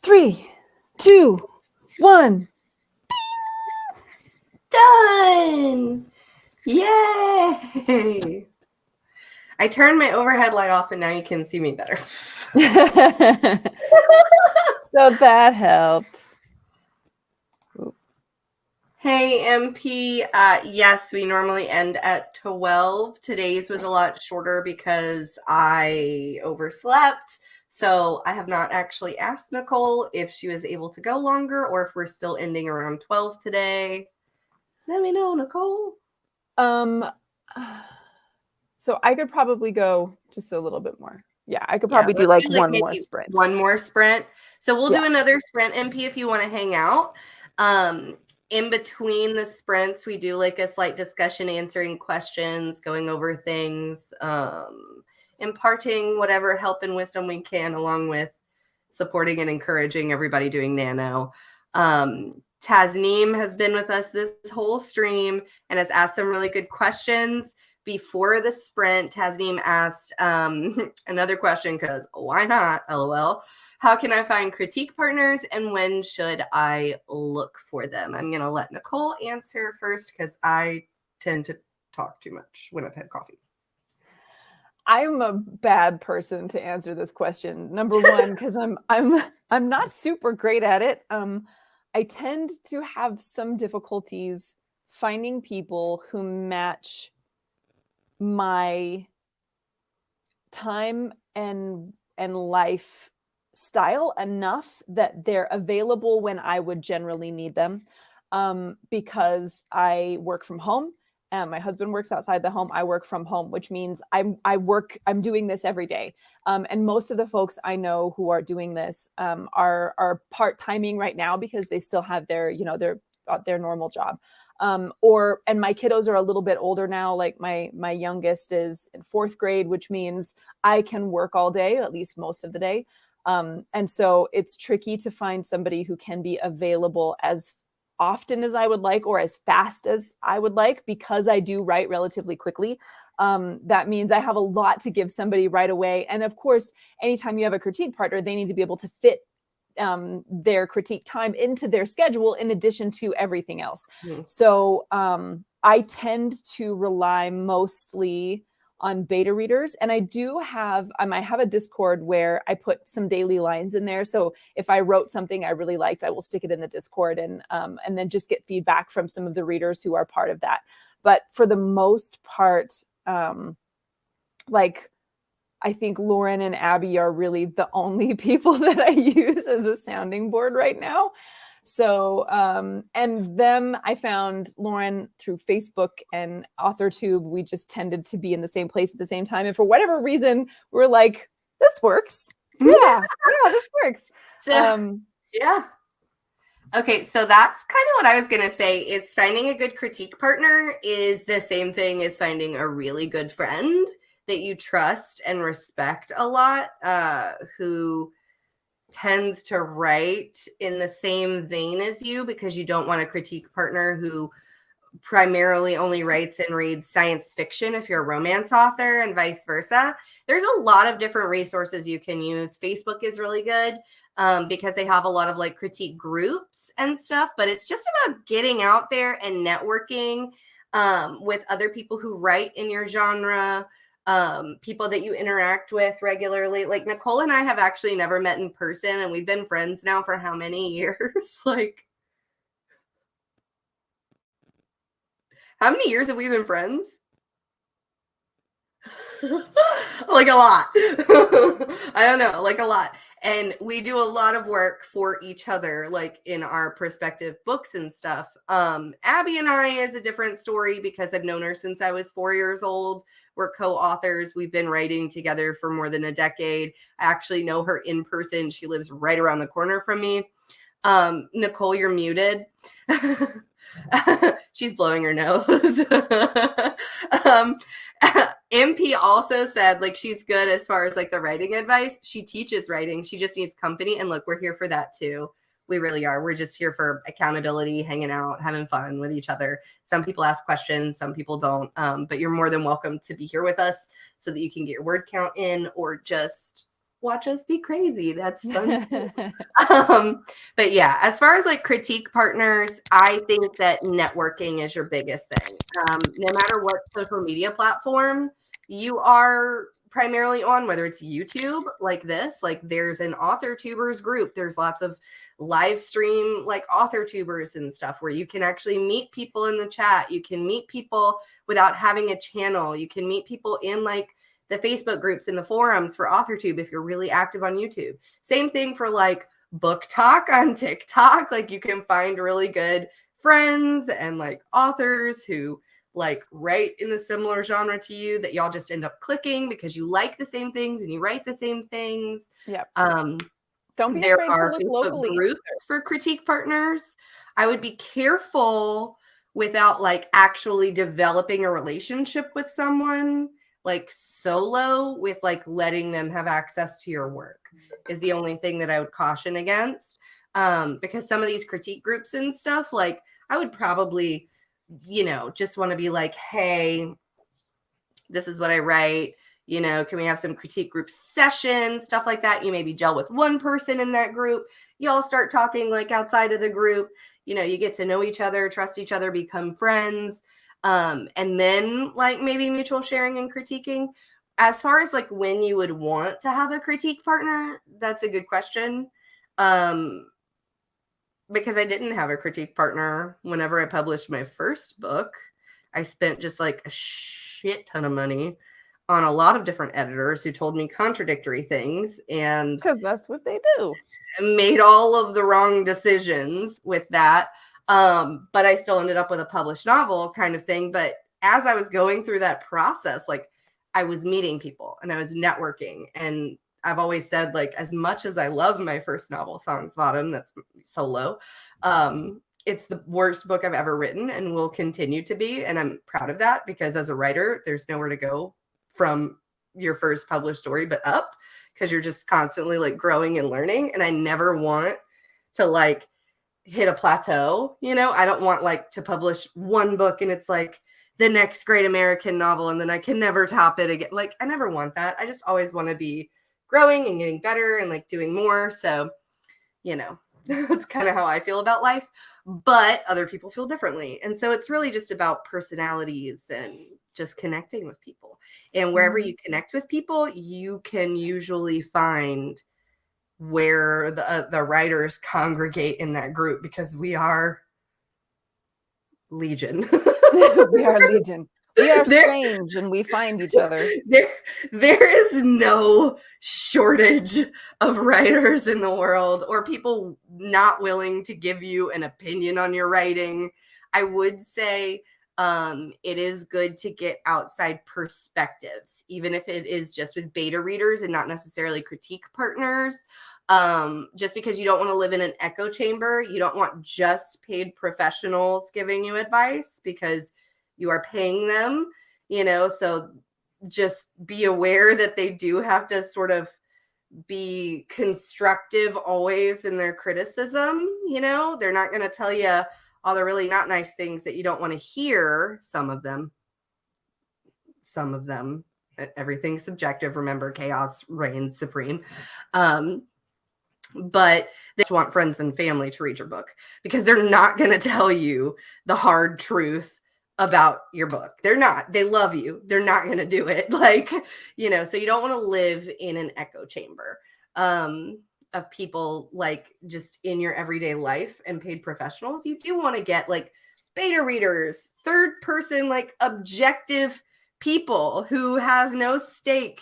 3, 2, 1.
Done. Yay. I turned my overhead light off and now you can see me better.
So that helped.
Hey, MP. Yes, we normally end at 12. Today's was a lot shorter because I overslept. So I have not actually asked Nicole if she was able to go longer or if we're still ending around 12 today. Let me know, Nicole.
So I could probably go just a little bit more. Yeah, I could probably do like one more sprint.
One more sprint. So we'll do another sprint, MP, if you want to hang out. In between the sprints, we do like a slight discussion, answering questions, going over things, imparting whatever help and wisdom we can, along with supporting and encouraging everybody doing nano. Tasneem has been with us this whole stream and has asked some really good questions. Before the sprint, Tasneem asked another question because why not? LOL. How can I find critique partners and when should I look for them? I'm going to let Nicole answer first because I tend to talk too much when I've had coffee.
I'm a bad person to answer this question. Number one, because I'm not super great at it. I tend to have some difficulties finding people who match my time and life style enough that they're available when I would generally need them, because I work from home and my husband works outside the home. I work from home, which means I'm doing this every day. And most of the folks I know who are doing this are part-timing right now because they still have their normal job. And my kiddos are a little bit older now. Like my youngest is in 4th grade, which means I can work all day, at least most of the day. And so it's tricky to find somebody who can be available as often as I would like or as fast as I would like, because I do write relatively quickly. That means I have a lot to give somebody right away. And of course, anytime you have a critique partner, they need to be able to fit their critique time into their schedule in addition to everything else. Mm-hmm. So I tend to rely mostly on beta readers, and I do have I have a Discord where I put some daily lines in there. So if I wrote something I really liked, I will stick it in the Discord and then just get feedback from some of the readers who are part of that. But for the most part, I think Lauren and Abby are really the only people that I use as a sounding board right now. So, and them, I found Lauren through Facebook and AuthorTube. We just tended to be in the same place at the same time. And for whatever reason, we're like, this works. Yeah, this works.
So, yeah. Okay, so that's kind of what I was going to say, is finding a good critique partner is the same thing as finding a really good friend that you trust and respect a lot, who tends to write in the same vein as you, because you don't want a critique partner who primarily only writes and reads science fiction if you're a romance author, and vice versa. There's a lot of different resources you can use. Facebook is really good because they have a lot of like critique groups and stuff, but it's just about getting out there and networking with other people who write in your genre, people that you interact with regularly. Like Nicole and I have actually never met in person, and we've been friends now for how many years? Like, how many years have we been friends? Like a lot. I don't know, like a lot. And we do a lot of work for each other, like in our prospective books and stuff. Abby and I is a different story because I've known her since I was 4 years old. We're co-authors. We've been writing together for more than a decade. I actually know her in person. She lives right around the corner from me. Nicole, you're muted. She's blowing her nose. MP also said, like, she's good as far as like the writing advice. She teaches writing. She just needs company. And look, we're here for that too. We really are. We're just here for accountability, hanging out, having fun with each other. Some people ask questions, some people don't. But you're more than welcome to be here with us so that you can get your word count in, or just watch us be crazy. That's fun. But yeah, as far as like critique partners, I think that networking is your biggest thing. No matter what social media platform you are primarily on, whether it's YouTube like this, like there's an author tubers group. There's lots of live stream like author tubers and stuff where you can actually meet people in the chat. You can meet people without having a channel. You can meet people in like the Facebook groups and the forums for AuthorTube if you're really active on YouTube. Same thing for like book talk on TikTok. Like you can find really good friends and like authors who like write in the similar genre to you that y'all just end up clicking because you like the same things and you write the same things.
Yeah.
Don't be there are Facebook groups for critique partners. I would be careful without like actually developing a relationship with someone like solo with like letting them have access to your work is the only thing that I would caution against. Because some of these critique groups and stuff, like I would probably, you know, just want to be like, hey, this is what I write. You know, can we have some critique group sessions, stuff like that? You maybe gel with one person in that group. You all start talking like outside of the group. You know, you get to know each other, trust each other, become friends. And then like maybe mutual sharing and critiquing. As far as like when you would want to have a critique partner, that's a good question. Because I didn't have a critique partner whenever I published my first book. I spent just like a shit ton of money on a lot of different editors who told me contradictory things, and
because that's what they do.
Made all of the wrong decisions with that. But I still ended up with a published novel kind of thing. But as I was going through that process, like I was meeting people and I was networking. And I've always said, like, as much as I love my first novel, Songs Bottom, that's solo, it's the worst book I've ever written and will continue to be. And I'm proud of that because as a writer, there's nowhere to go from your first published story but up, because you're just constantly like growing and learning. And I never want to like hit a plateau. You know, I don't want like to publish one book and it's like the next great American novel and then I can never top it again. Like I never want that. I just always want to be growing and getting better and like doing more. So, you know, that's kind of how I feel about life, but other people feel differently. And so it's really just about personalities and just connecting with people. And wherever you connect with people, you can usually find where the writers congregate in that group, because we are legion.
We are legion. We are strange and we find each other.
There is no shortage of writers in the world or people not willing to give you an opinion on your writing. I would say it is good to get outside perspectives, even if it is just with beta readers and not necessarily critique partners. Just because you don't want to live in an echo chamber. You don't want just paid professionals giving you advice because you are paying them, you know, so just be aware that they do have to sort of be constructive always in their criticism. You know, they're not going to tell you all the really not nice things that you don't want to hear. Some of them, everything's subjective. Remember, chaos reigns supreme. But they just want friends and family to read your book because they're not going to tell you the hard truth about your book. They're not. They love you. They're not going to do it. Like, you know, so you don't want to live in an echo chamber of people like just in your everyday life and paid professionals. You do want to get like beta readers, third person, like objective people who have no stake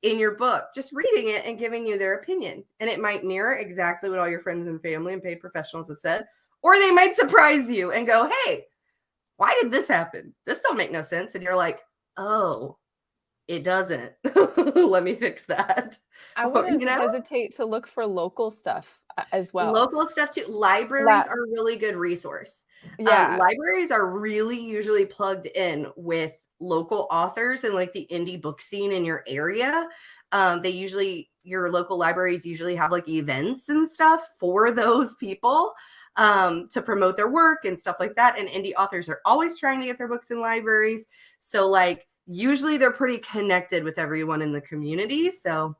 in your book, just reading it and giving you their opinion. And it might mirror exactly what all your friends and family and paid professionals have said, or they might surprise you and go, hey, why did this happen? This don't make no sense. And you're like, oh, it doesn't. Let me fix that.
I wouldn't hesitate to look for local stuff as well.
Local stuff too. Libraries are a really good resource. Yeah. Libraries are really usually plugged in with local authors and like the indie book scene in your area. Your local libraries usually have like events and stuff for those people to promote their work and stuff like that. And indie authors are always trying to get their books in libraries. So like usually they're pretty connected with everyone in the community. So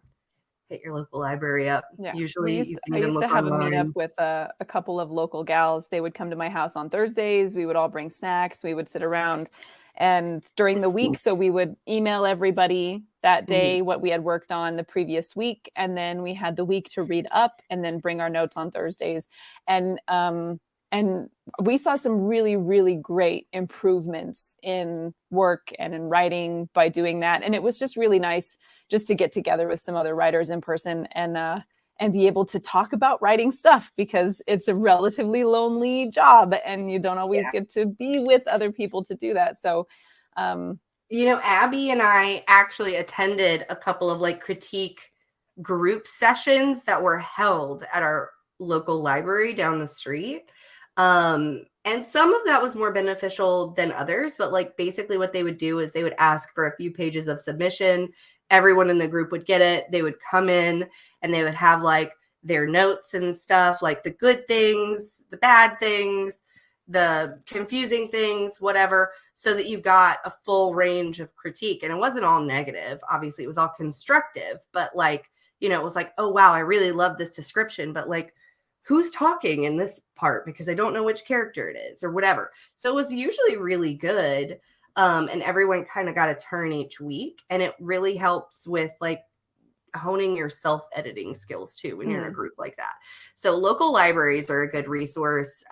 hit your local library up.
Yeah.
Usually
I
you can
used
even look
to have a meetup
online.
with a couple of local gals. They would come to my house on Thursdays. We would all bring snacks. We would sit around. And during the week, so we would email everybody that day what we had worked on the previous week. And then we had the week to read up and then bring our notes on Thursdays. And we saw some really, really great improvements in work and in writing by doing that. And it was just really nice just to get together with some other writers in person and be able to talk about writing stuff, because it's a relatively lonely job and you don't always get to be with other people to do that. So,
Abby and I actually attended a couple of like critique group sessions that were held at our local library down the street. And some of that was more beneficial than others, but like basically what they would do is they would ask for a few pages of submission. Everyone in the group would get it. They would come in and they would have like their notes and stuff, like the good things, the bad things, the confusing things, whatever, so that you got a full range of critique. And it wasn't all negative. Obviously, it was all constructive, but like, it was like, oh, wow, I really love this description, but like, who's talking in this part? Because I don't know which character it is or whatever. So it was usually really good. And everyone kind of got a turn each week. And it really helps with like honing your self-editing skills too when you're in a group like that. So local libraries are a good resource.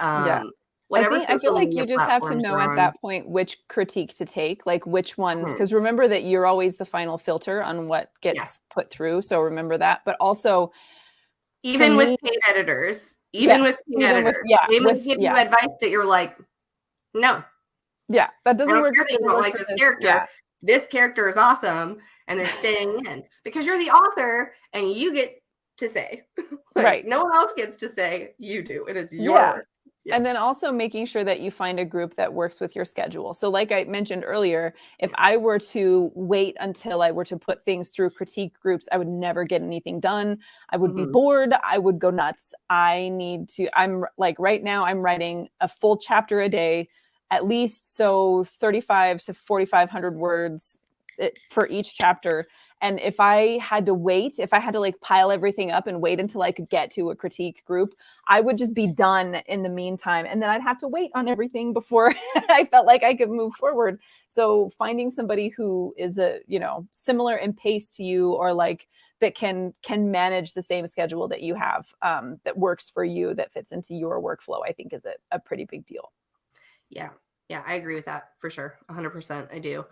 Whatever
I feel like you just have to know at that point which critique to take, like which ones, because remember that you're always the final filter on what gets put through. So remember that. But also,
even with paid editors, they may give you advice that you're like, no.
Yeah, that doesn't work.
They don't like this character. Yeah. This character is awesome, and they're staying in because you're the author and you get to say, like, right? No one else gets to say. You do. It is your work.
Yeah. And then also making sure that you find a group that works with your schedule. So like I mentioned earlier, if I were to wait until I were to put things through critique groups, I would never get anything done. I would be bored. I would go nuts. I'm like right now I'm writing a full chapter a day, at least. So 35 to 4,500 words for each chapter. And if I had to like pile everything up and wait until I could get to a critique group, I would just be done in the meantime. And then I'd have to wait on everything before I felt like I could move forward. So finding somebody who is similar in pace to you, or like that can manage the same schedule that you have, that works for you, that fits into your workflow, I think is a pretty big deal.
Yeah. Yeah, I agree with that for sure. 100%. I do.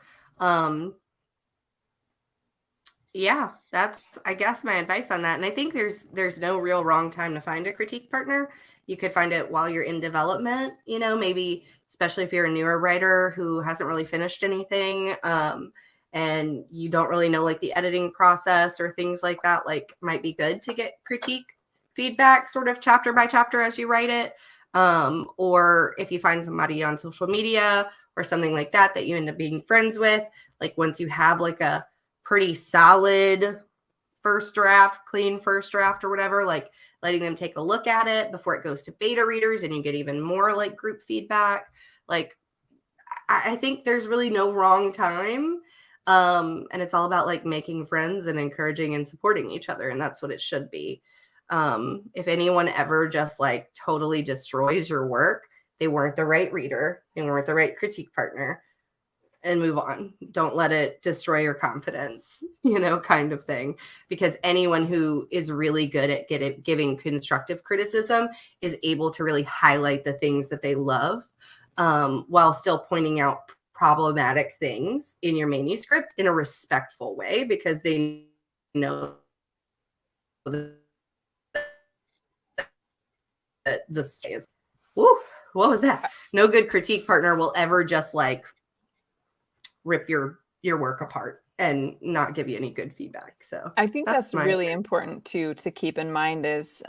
Yeah, that's, I guess, my advice on that. And I think there's no real wrong time to find a critique partner. You could find it while you're in development, maybe especially if you're a newer writer who hasn't really finished anything, and you don't really know like the editing process or things like that, like might be good to get critique feedback sort of chapter by chapter as you write it. Or if you find somebody on social media or something like that you end up being friends with, like once you have like a pretty solid clean first draft or whatever, like letting them take a look at it before it goes to beta readers and you get even more like group feedback. Like, I think there's really no wrong time. And it's all about like making friends and encouraging and supporting each other. And that's what it should be. If anyone ever just like totally destroys your work, they weren't the right reader, they weren't the right critique partner, and move on. Don't let it destroy your confidence, kind of thing. Because anyone who is really good at giving constructive criticism is able to really highlight the things that they love, while still pointing out problematic things in your manuscript in a respectful way, because they know the stays. Woo, what was that? No good critique partner will ever just like rip your work apart and not give you any good feedback. So
I think that's really important to keep in mind is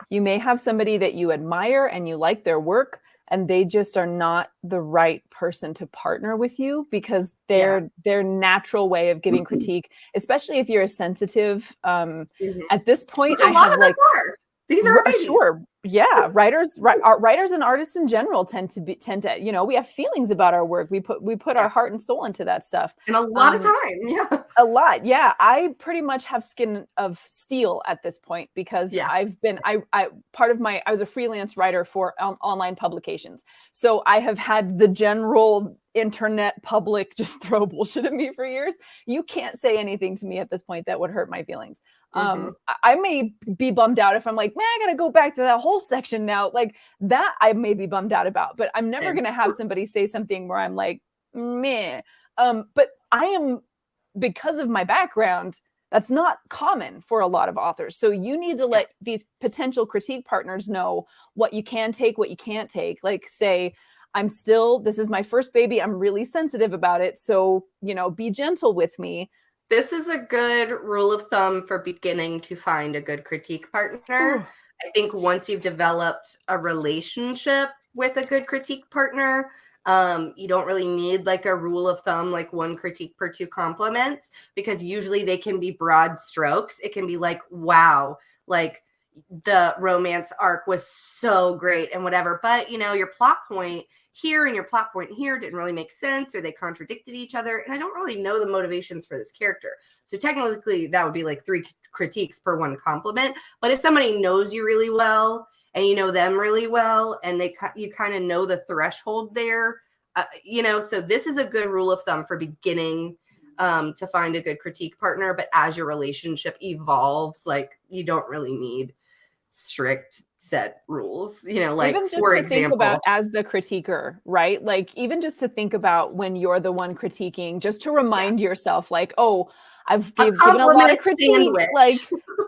you may have somebody that you admire and you like their work, and they just are not the right person to partner with you, because their natural way of giving critique, especially if you're a sensitive, at this point,
Which a lot of us are. These are
sure. Yeah, writers and artists in general tend to, you know, we have feelings about our work. We put our heart and soul into that stuff.
And a lot of time. Yeah.
A lot. Yeah. I pretty much have skin of steel at this point because I've been, I was a freelance writer for online publications. So I have had the general internet public just throw bullshit at me for years. You can't say anything to me at this point that would hurt my feelings. I may be bummed out if I'm like, man, I gotta go back to that whole section now. Like that I may be bummed out about, but I'm never gonna have somebody say something where I'm like, meh. But I am, because of my background, that's not common for a lot of authors. So you need to let these potential critique partners know what you can take, what you can't take. Like say, this is my first baby. I'm really sensitive about it. So, you know, be gentle with me.
This is a good rule of thumb for beginning to find a good critique partner. I think once you've developed a relationship with a good critique partner, you don't really need like a rule of thumb, like one critique per 2 compliments, because usually they can be broad strokes. It can be like, wow, like the romance arc was so great and whatever, but you know, your plot point here and your plot point here didn't really make sense, or they contradicted each other, and I don't really know the motivations for this character. So technically that would be like 3 critiques per 1 compliment. But if somebody knows you really well and you know them really well, and you kind of know the threshold there, you know, so this is a good rule of thumb for beginning to find a good critique partner. But as your relationship evolves, like you don't really need strict set rules, you know, like
even just
for
to
example,
think about as the critiquer, right? Like even just to think about when you're the one critiquing, just to remind yourself, like, oh, I've given a lot of critique,
sandwich.
like,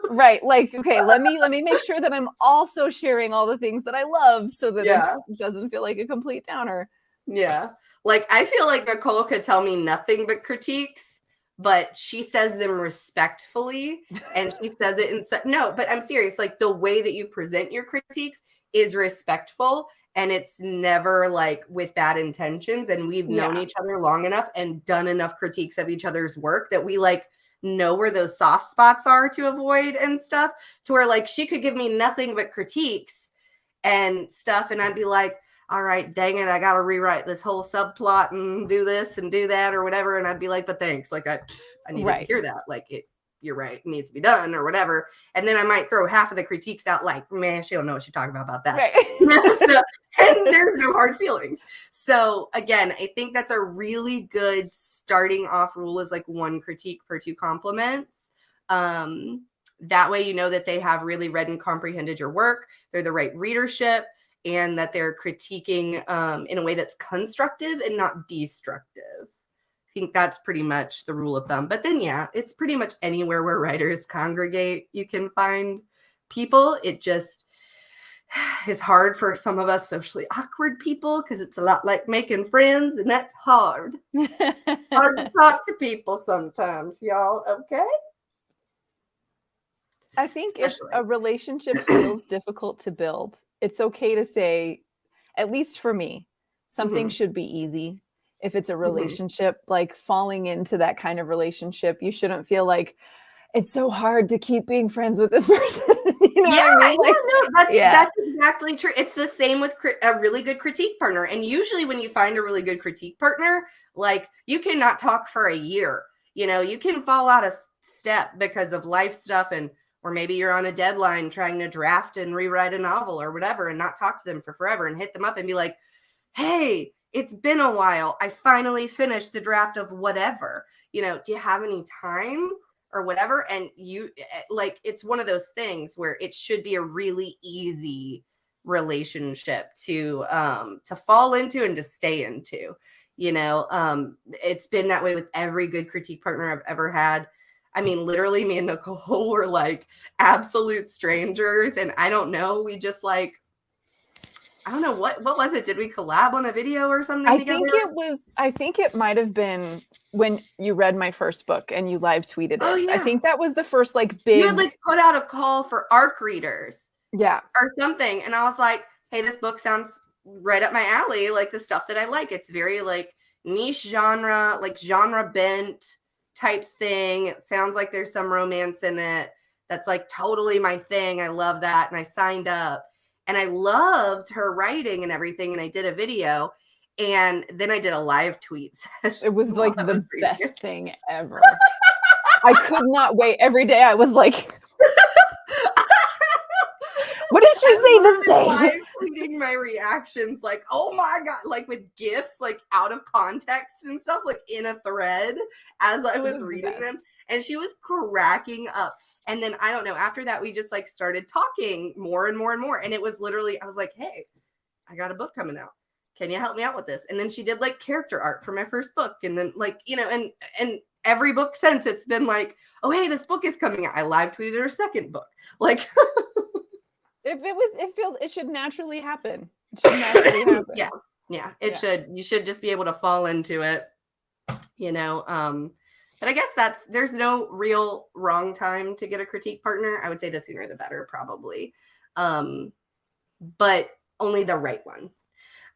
right, like, okay, let me make sure that I'm also sharing all the things that I love, so that it doesn't feel like a complete downer.
Yeah, like I feel like Nicole could tell me nothing but critiques, but she says them respectfully, and she says it in no, but I'm serious. Like the way that you present your critiques is respectful, and it's never like with bad intentions. And we've known each other long enough and done enough critiques of each other's work that we like know where those soft spots are to avoid and stuff, to where like she could give me nothing but critiques and stuff, and I'd be like, all right, dang it, I got to rewrite this whole subplot and do this and do that or whatever. And I'd be like, but thanks. Like I need to hear that. Like you're right. It needs to be done or whatever. And then I might throw half of the critiques out like, man, she don't know what she's talking about that. Right. So, and there's no hard feelings. So again, I think that's a really good starting off rule, is like 1 critique per 2 compliments. That way, you know that they have really read and comprehended your work. They're the right readership, and that they're critiquing in a way that's constructive and not destructive. I think that's pretty much the rule of thumb. But then, it's pretty much anywhere where writers congregate, you can find people. It just is hard for some of us socially awkward people, because it's a lot like making friends, and that's hard. Hard to talk to people sometimes, y'all, okay?
I think if a relationship feels difficult to build, it's okay to say, at least for me, something should be easy. If it's a relationship, like falling into that kind of relationship, you shouldn't feel like it's so hard to keep being friends with this person. You know what I mean? Like,
that's exactly true. It's the same with a really good critique partner. And usually when you find a really good critique partner, like you cannot talk for a year. You know, you can fall out of step because of life stuff, or maybe you're on a deadline trying to draft and rewrite a novel or whatever, and not talk to them for forever, and hit them up and be like, hey, it's been a while. I finally finished the draft of whatever. You know, do you have any time or whatever? And you like, it's one of those things where it should be a really easy relationship to fall into and to stay into. You know, it's been that way with every good critique partner I've ever had. I mean, literally, me and Nicole were like absolute strangers, and I don't know. We just like, I don't know what was it? Did we collab on a video or something together?
I think it might have been when you read my first book and you live tweeted it.
Oh, yeah.
I think that was the first like big.
You had like put out a call for ARC readers, or something, and I was like, hey, this book sounds right up my alley, like the stuff that I like. It's very like niche genre, like genre bent type thing. It sounds like there's some romance in it. That's like totally my thing. I love that. And I signed up. and I loved her writing and everything. And I did a video, and then I did a live tweet session.
It was like the best thing ever. I could not wait. Every day I was like, what did she say this day?
Live tweeting my reactions, like, oh my God, like with GIFs, like out of context and stuff, like in a thread as I was reading them. And she was cracking up. And then I don't know, after that, we just like started talking more and more and more. And it was literally, I was like, hey, I got a book coming out. Can you help me out with this? And then she did like character art for my first book. And then like, you know, and every book since, it's been like, oh, hey, this book is coming out. I live tweeted her second book. Like,
it should naturally happen. It should naturally happen.
Yeah, it should. You should just be able to fall into it, you know. But I guess there's no real wrong time to get a critique partner. I would say the sooner the better, probably. But only the right one.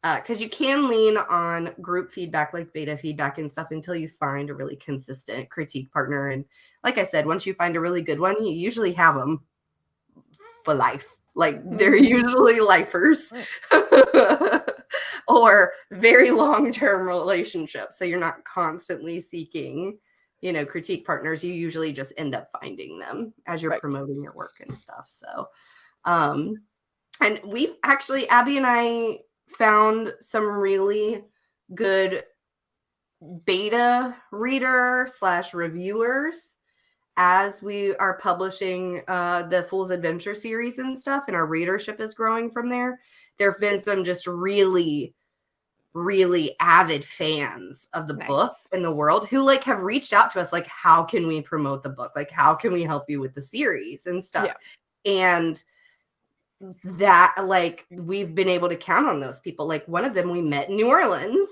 Because you can lean on group feedback, like beta feedback and stuff, until you find a really consistent critique partner. And like I said, once you find a really good one, you usually have them for life. Like they're usually lifers or very long-term relationships. So you're not constantly seeking, you know, critique partners. You usually just end up finding them as you're promoting your work and stuff. So, and we've actually, Abby and I found some really good beta reader / reviewers as we are publishing the Fool's Adventure series and stuff, and our readership is growing from there. There have been some just really, really avid fans of the book in the world who like have reached out to us like, how can we promote the book? Like, how can we help you with the series and stuff? Yeah. And that, like, we've been able to count on those people. Like, one of them we met in New Orleans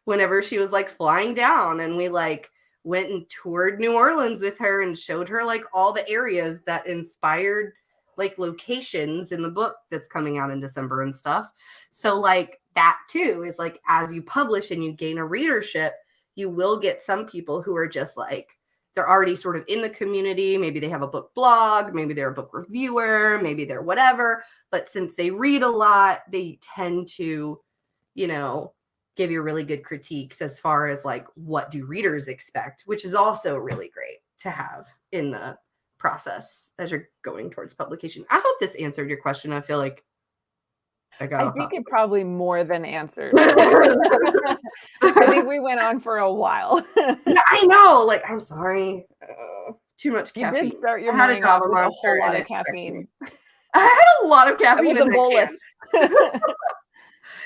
whenever she was like flying down, and we like went and toured New Orleans with her and showed her like all the areas that inspired like locations in the book that's coming out in December and stuff. So like that too is like, as you publish and you gain a readership, you will get some people who are just like, they're already sort of in the community. Maybe they have a book blog, maybe they're a book reviewer, maybe they're whatever. But since they read a lot, they tend to, you know, give you really good critiques as far as like, what do readers expect, which is also really great to have in the process as you're going towards publication. I hope this answered your question. I feel like I think
it probably more than answered. I think we went on for a while.
Yeah, I know. Like, I'm sorry. Too much caffeine.
You did start your morning off with a whole lot of caffeine.
I had a lot of caffeine in
the bolus.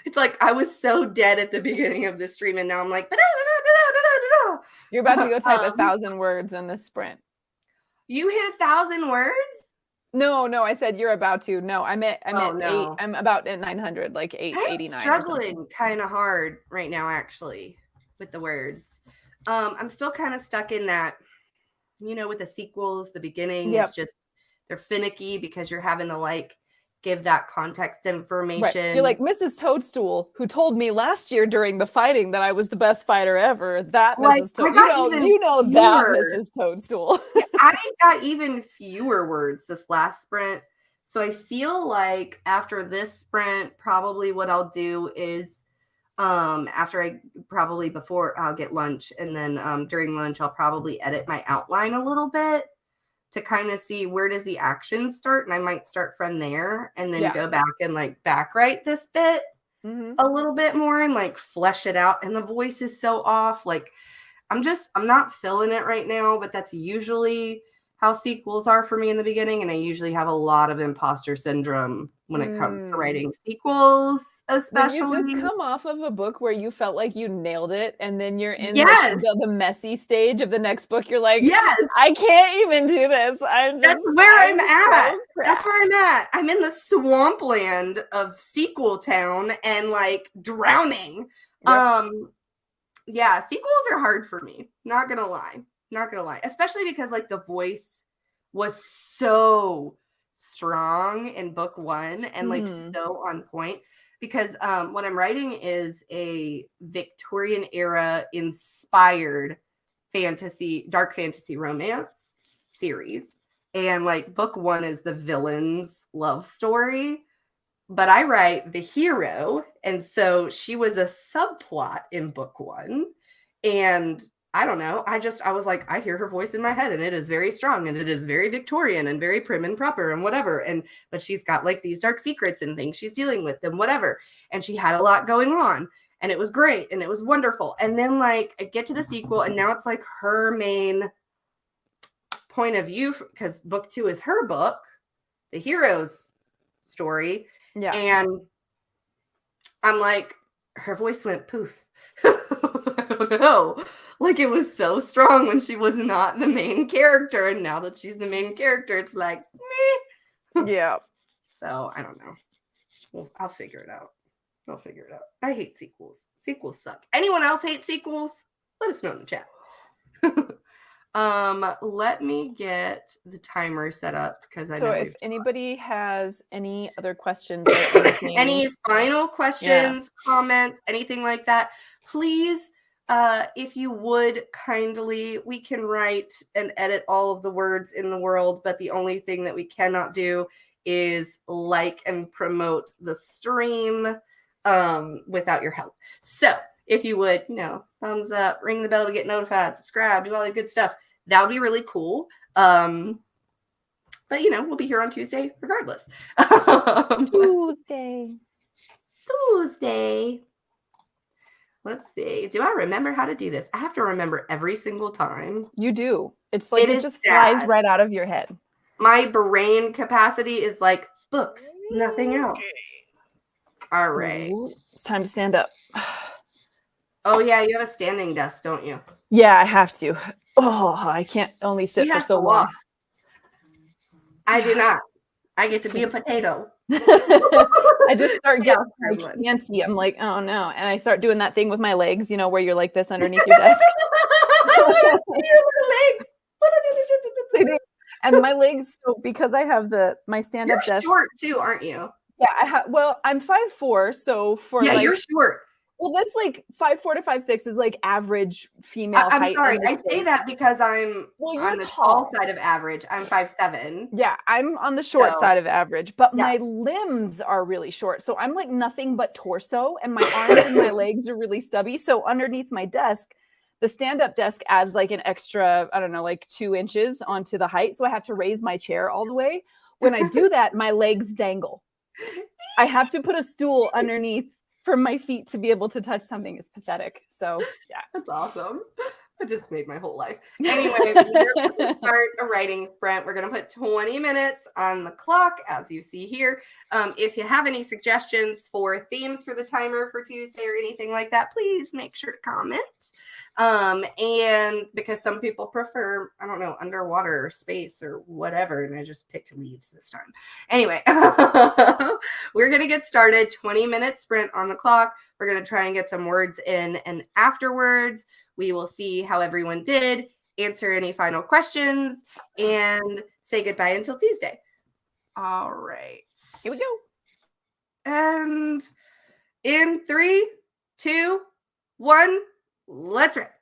It's like I was so dead at the beginning of the stream, and now I'm like,
you're about to go type 1,000 words in this sprint.
You hit 1,000 words?
No, I said you're about to. No, I meant 8. I'm about at 900, like 889.
I'm struggling kind of hard right now, actually, with the words. I'm still kind of stuck in that, you know, with the sequels, the beginning is just, they're finicky because you're having to like give that context information.
Right. You're like Mrs. Toadstool, who told me last year during the fighting that I was the best fighter ever. That like, Mrs. Toadstool. You know that Mrs. Toadstool.
I got even fewer words this last sprint. So I feel like after this sprint, probably what I'll do is before I'll get lunch, and then during lunch, I'll probably edit my outline a little bit to kind of see where does the action start. And I might start from there and then go back and like back write this bit a little bit more and like flesh it out. And the voice is so off. Like I'm not feeling it right now, but that's usually how sequels are for me in the beginning. And I usually have a lot of imposter syndrome when it comes to writing sequels, especially.
When you just come off of a book where you felt like you nailed it, and then you're in the messy stage of the next book. You're like, I can't even do this. That's where I'm at.
That's where I'm at. I'm in the swampland of sequel town and like drowning. Yeah, sequels are hard for me. Not gonna lie. Especially because like the voice was so strong in book 1 and like so on point, because what I'm writing is a Victorian era inspired dark fantasy romance series, and like book 1 is the villain's love story, but I write the hero. And so she was a subplot in book 1. And I don't know. I was like, I hear her voice in my head and it is very strong and it is very Victorian and very prim and proper and whatever. But she's got like these dark secrets and things she's dealing with and whatever. And she had a lot going on and it was great and it was wonderful. And then like I get to the sequel and now it's like her main point of view because book 2 is her book, the hero's story.
Yeah.
And I'm like, her voice went poof. I don't know. Like it was so strong when she was not the main character. And now that she's the main character, it's like, meh.
Yeah.
So I don't know. Well, I'll figure it out. I hate sequels. Sequels suck. Anyone else hate sequels? Let us know in the chat. Let me get the timer set up because I know
if anybody has any other questions or anything,
any final questions, comments, anything like that, please, if you would kindly, we can write and edit all of the words in the world, but the only thing that we cannot do is like and promote the stream without your help. So if you would, thumbs up, ring the bell to get notified, subscribe, do all that good stuff. That would be really cool. But we'll be here on Tuesday regardless. Tuesday. Let's see. Do I remember how to do this? I have to remember every single time.
You do. It's like it just flies right out of your head.
My brain capacity is like books, nothing else. All right.
Ooh, it's time to stand up.
Oh, yeah. You have a standing desk, don't you?
Yeah, I have to. Oh, I can't only sit for so long.
I do not. I get to be a potato.
I just start getting fancy. I'm like, oh no. And I start doing that thing with my legs, where you're like this underneath your desk. And my legs, so because I have my stand-up desk.
You're short too, aren't you?
Yeah, I'm 5'4", so for
you're short.
Well, that's like 5'4" to 5'6" is like average female height.
I'm sorry, I say that because I'm on the tall side of average. I'm 5'7".
Yeah, I'm on the short side of average, but my limbs are really short. So I'm like nothing but torso, and my arms and my legs are really stubby. So underneath my desk, the stand-up desk adds like an extra, I don't know, like 2 inches onto the height. So I have to raise my chair all the way. When I do that, my legs dangle. I have to put a stool underneath for my feet to be able to touch something. Is pathetic. So yeah,
that's awesome. I just made my whole life. Anyway, we're going to start a writing sprint. We're going to put 20 minutes on the clock, as you see here. If you have any suggestions for themes for the timer for Tuesday or anything like that, please make sure to comment. And because some people prefer, I don't know, underwater or space or whatever, and I just picked leaves this time. Anyway, we're going to get started. 20-minute sprint on the clock. We're going to try and get some words in, and afterwards, we will see how everyone did, answer any final questions, and say goodbye until Tuesday. All right.
Here we go.
And in 3, 2, 1, let's rip.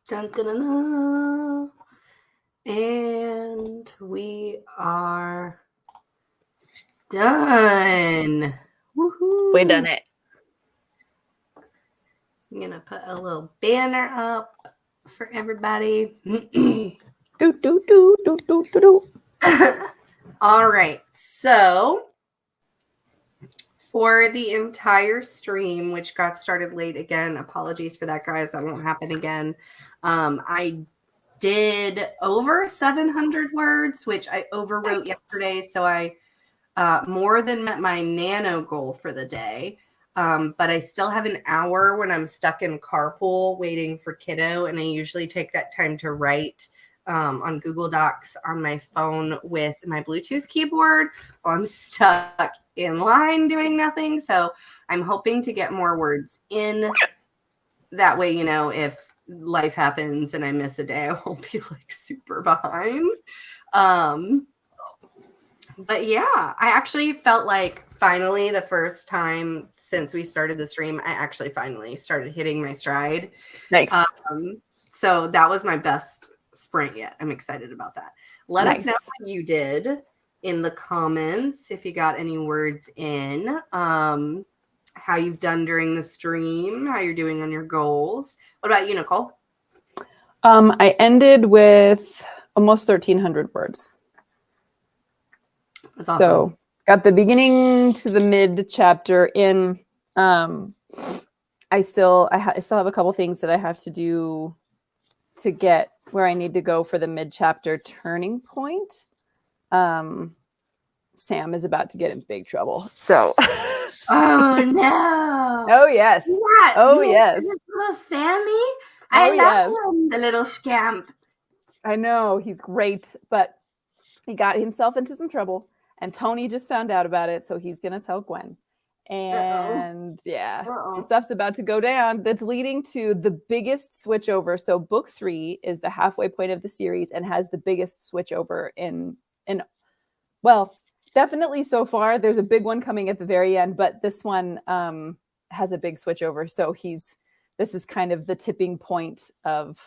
Dun, dun, dun, dun. And we are done. Woohoo!
We done it.
I'm gonna put a little banner up for everybody.
Do do do do do do do.
All right, so for the entire stream, which got started late again, apologies for that, guys. That won't happen again. I did over 700 words, which I overwrote yesterday, so I more than met my nano goal for the day. But I still have an hour when I'm stuck in carpool waiting for kiddo, and I usually take that time to write on Google Docs on my phone with my Bluetooth keyboard while I'm stuck in line doing nothing. So I'm hoping to get more words in. That way, you know, if life happens and I miss a day, I won't be like super behind. But yeah, I actually felt like finally the first time since we started the stream, I actually finally started hitting my stride.
Nice.
So that was my best sprint yet. I'm excited about that. Let us know what you did in the comments if you got any words in, how you've done during the stream, how you're doing on your goals. What about you, Nicole?
I ended with almost 1,300 words.
That's awesome.
So got the beginning to the mid chapter in. I still have a couple things that I have to do to get where I need to go for the mid chapter turning point. Sam is about to get in big trouble. So
oh no.
Oh yes.
Yeah,
oh yes.
Little Sammy. I love him, the little scamp.
I know, he's great, but he got himself into some trouble. And Tony just found out about it, so he's going to tell Gwen. And so stuff's about to go down. That's leading to the biggest switchover. So book 3 is the halfway point of the series and has the biggest switchover in well, definitely so far. There's a big one coming at the very end, but this one has a big switchover. So this is kind of the tipping point of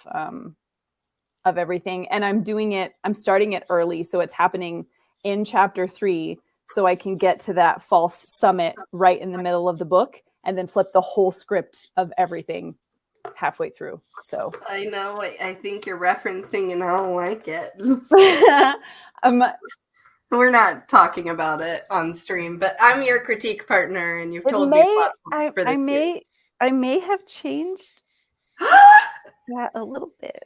everything. And I'm starting it early, so it's happening in chapter 3, so I can get to that false summit right in the middle of the book and then flip the whole script of everything halfway through. So
I know what I think you're referencing and I don't like it. We're not talking about it on stream, but I'm your critique partner and you've told me
I may have changed that a little bit.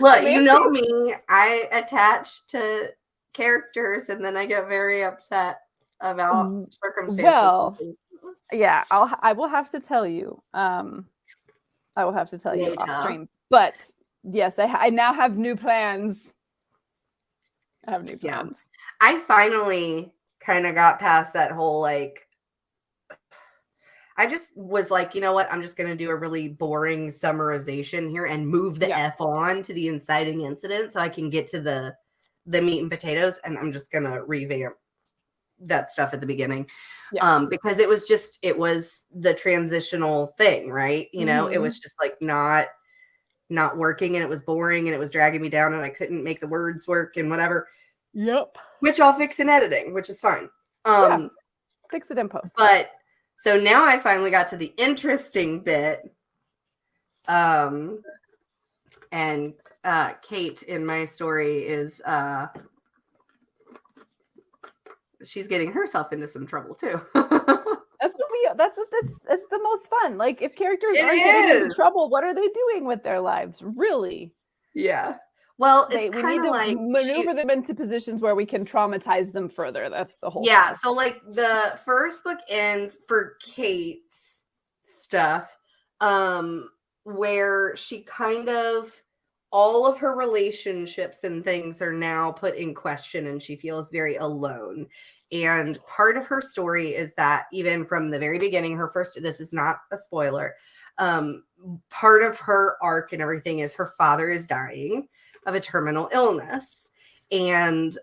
Look, you know me. I attach to characters and then I get very upset about circumstances.
Well, yeah, I will have to tell you. I will have to tell you off stream. But yes, I now have new plans. I have new plans.
Yeah. I finally kind of got past that whole like. I just was like, you know what? I'm just going to do a really boring summarization here and move the F on to the inciting incident so I can get to the meat and potatoes. And I'm just going to revamp that stuff at the beginning. Yeah. Because it was the transitional thing, right? You know, it was just like not working and it was boring and it was dragging me down and I couldn't make the words work and whatever.
Yep.
Which I'll fix in editing, which is fine.
Fix it in post.
But so now I finally got to the interesting bit. And Kate in my story is she's getting herself into some trouble too.
That's the most fun. Like if characters are getting into trouble, what are they doing with their lives? Really?
Yeah. Well,
we need to like maneuver them into positions where we can traumatize them further. That's the whole thing.
So like the first book ends for Kate's stuff, where she kind of all of her relationships and things are now put in question and she feels very alone. And part of her story is that even from the very beginning, this is not a spoiler, part of her arc and everything is her father is dying of a terminal illness. And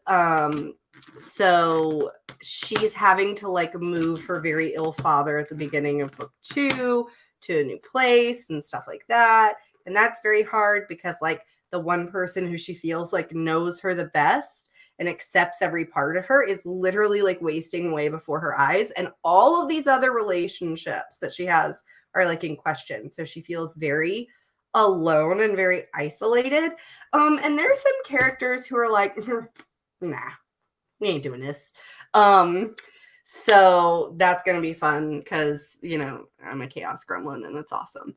so she's having to like move her very ill father at the beginning of book 2 to a new place and stuff like that. And that's very hard because like the one person who she feels like knows her the best and accepts every part of her is literally like wasting away before her eyes. And all of these other relationships that she has are like in question. So she feels very alone and very isolated. And there are some characters who are like, nah, we ain't doing this. So that's going to be fun because, you know, I'm a chaos gremlin and it's awesome.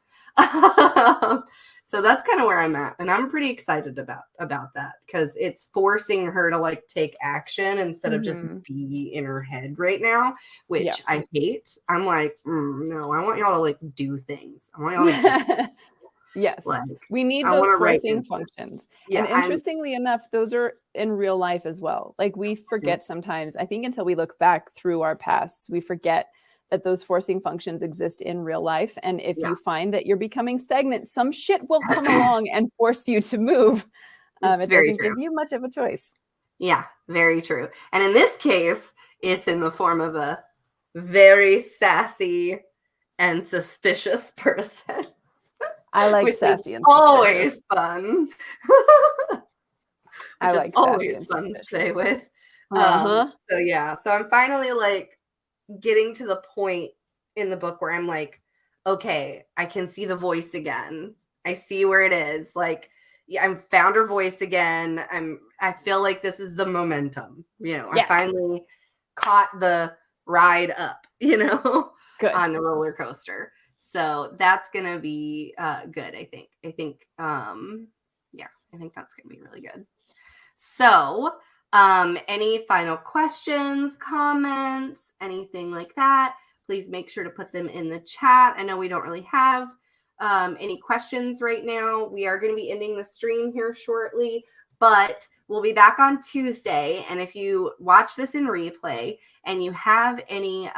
So that's kind of where I'm at. And I'm pretty excited about that because it's forcing her to like take action instead of just be in her head right now, which I hate. I'm like, no, I want y'all to like do things. I want y'all to
yes,
like,
we need those forcing functions.
Yeah,
and interestingly enough, those are in real life as well. Like we forget sometimes, I think until we look back through our pasts, we forget that those forcing functions exist in real life. And if you find that you're becoming stagnant, some shit will come along and force you to move. It doesn't give you much of a choice.
Yeah, very true. And in this case, it's in the form of a very sassy and suspicious person.
I like sassy and suspicious.
Always fun.
I like
always fun to stay with. So yeah, so I'm finally like getting to the point in the book where I'm like, okay, I can see the voice again. I see where it is. Like, yeah, I found her voice again. I feel like this is the momentum. You know, I finally caught the ride up, you know, on the roller coaster. So that's gonna be good, I think. I think that's gonna be really good. So any final questions, comments, anything like that, please make sure to put them in the chat. I know we don't really have any questions right now. We are going to be ending the stream here shortly, but we'll be back on Tuesday. And if you watch this in replay and you have any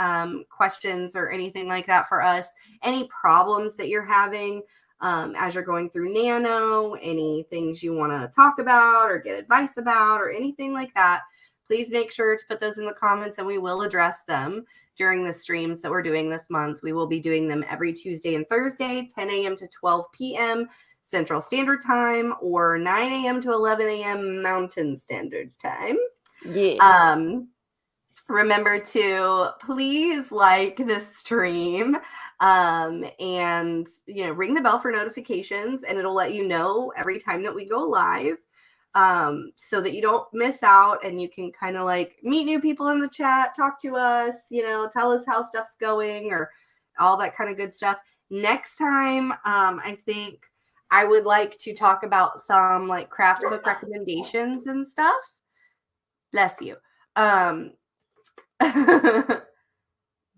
questions or anything like that for us, any problems that you're having as you're going through Nano, any things you want to talk about or get advice about or anything like that, please make sure to put those in the comments and we will address them during the streams that we're doing this month. We will be doing them every Tuesday and Thursday, 10 a.m. to 12 p.m. Central Standard Time or 9 a.m. to 11 a.m. Mountain Standard Time.
Yeah.
Remember to please like this stream and, you know, ring the bell for notifications and it'll let you know every time that we go live so that you don't miss out and you can kind of like meet new people in the chat, talk to us, you know, tell us how stuff's going or all that kind of good stuff. Next time, I think I would like to talk about some like craft book recommendations and stuff. Bless you.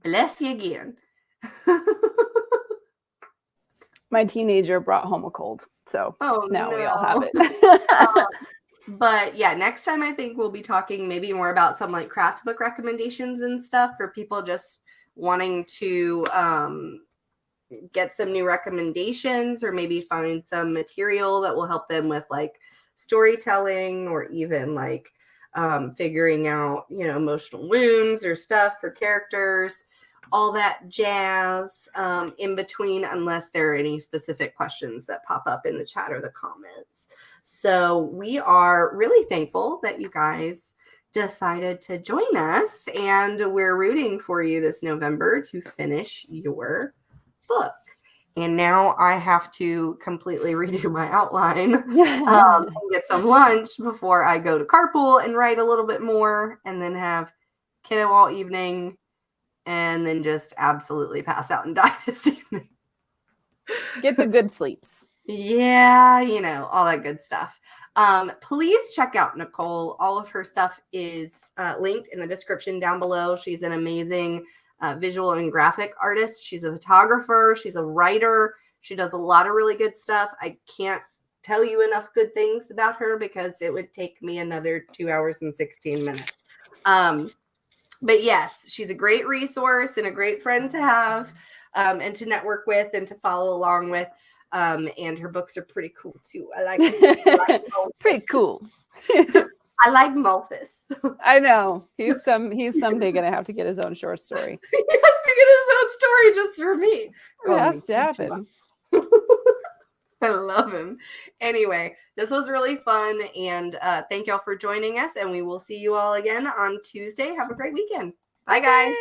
Bless you again.
My teenager brought home a cold, so now we all have it.
But yeah, next time I think we'll be talking maybe more about some like craft book recommendations and stuff for people just wanting to get some new recommendations or maybe find some material that will help them with like storytelling or even like figuring out, you know, emotional wounds or stuff for characters, all that jazz in between, unless there are any specific questions that pop up in the chat or the comments. So we are really thankful that you guys decided to join us and we're rooting for you this November to finish your book. And now I have to completely redo my outline and get some lunch before I go to carpool and write a little bit more and then have kiddo all evening and then just absolutely pass out and die this evening.
Get the good sleeps.
Yeah, you know, all that good stuff. Please check out Nicole. All of her stuff is linked in the description down below. She's an amazing visual and graphic artist. She's a photographer. She's a writer. She does a lot of really good stuff. I can't tell you enough good things about her because it would take me another 2 hours and 16 minutes. But yes, she's a great resource and a great friend to have and to network with and to follow along with. And her books are pretty cool too. I like them.
Pretty cool.
I like Malthus.
I know. He's someday gonna have to get his own short story.
He has to get his own story just for me.
It has to happen.
I love him. Anyway, this was really fun, and thank y'all for joining us, and we will see you all again on Tuesday. Have a great weekend. Bye, guys.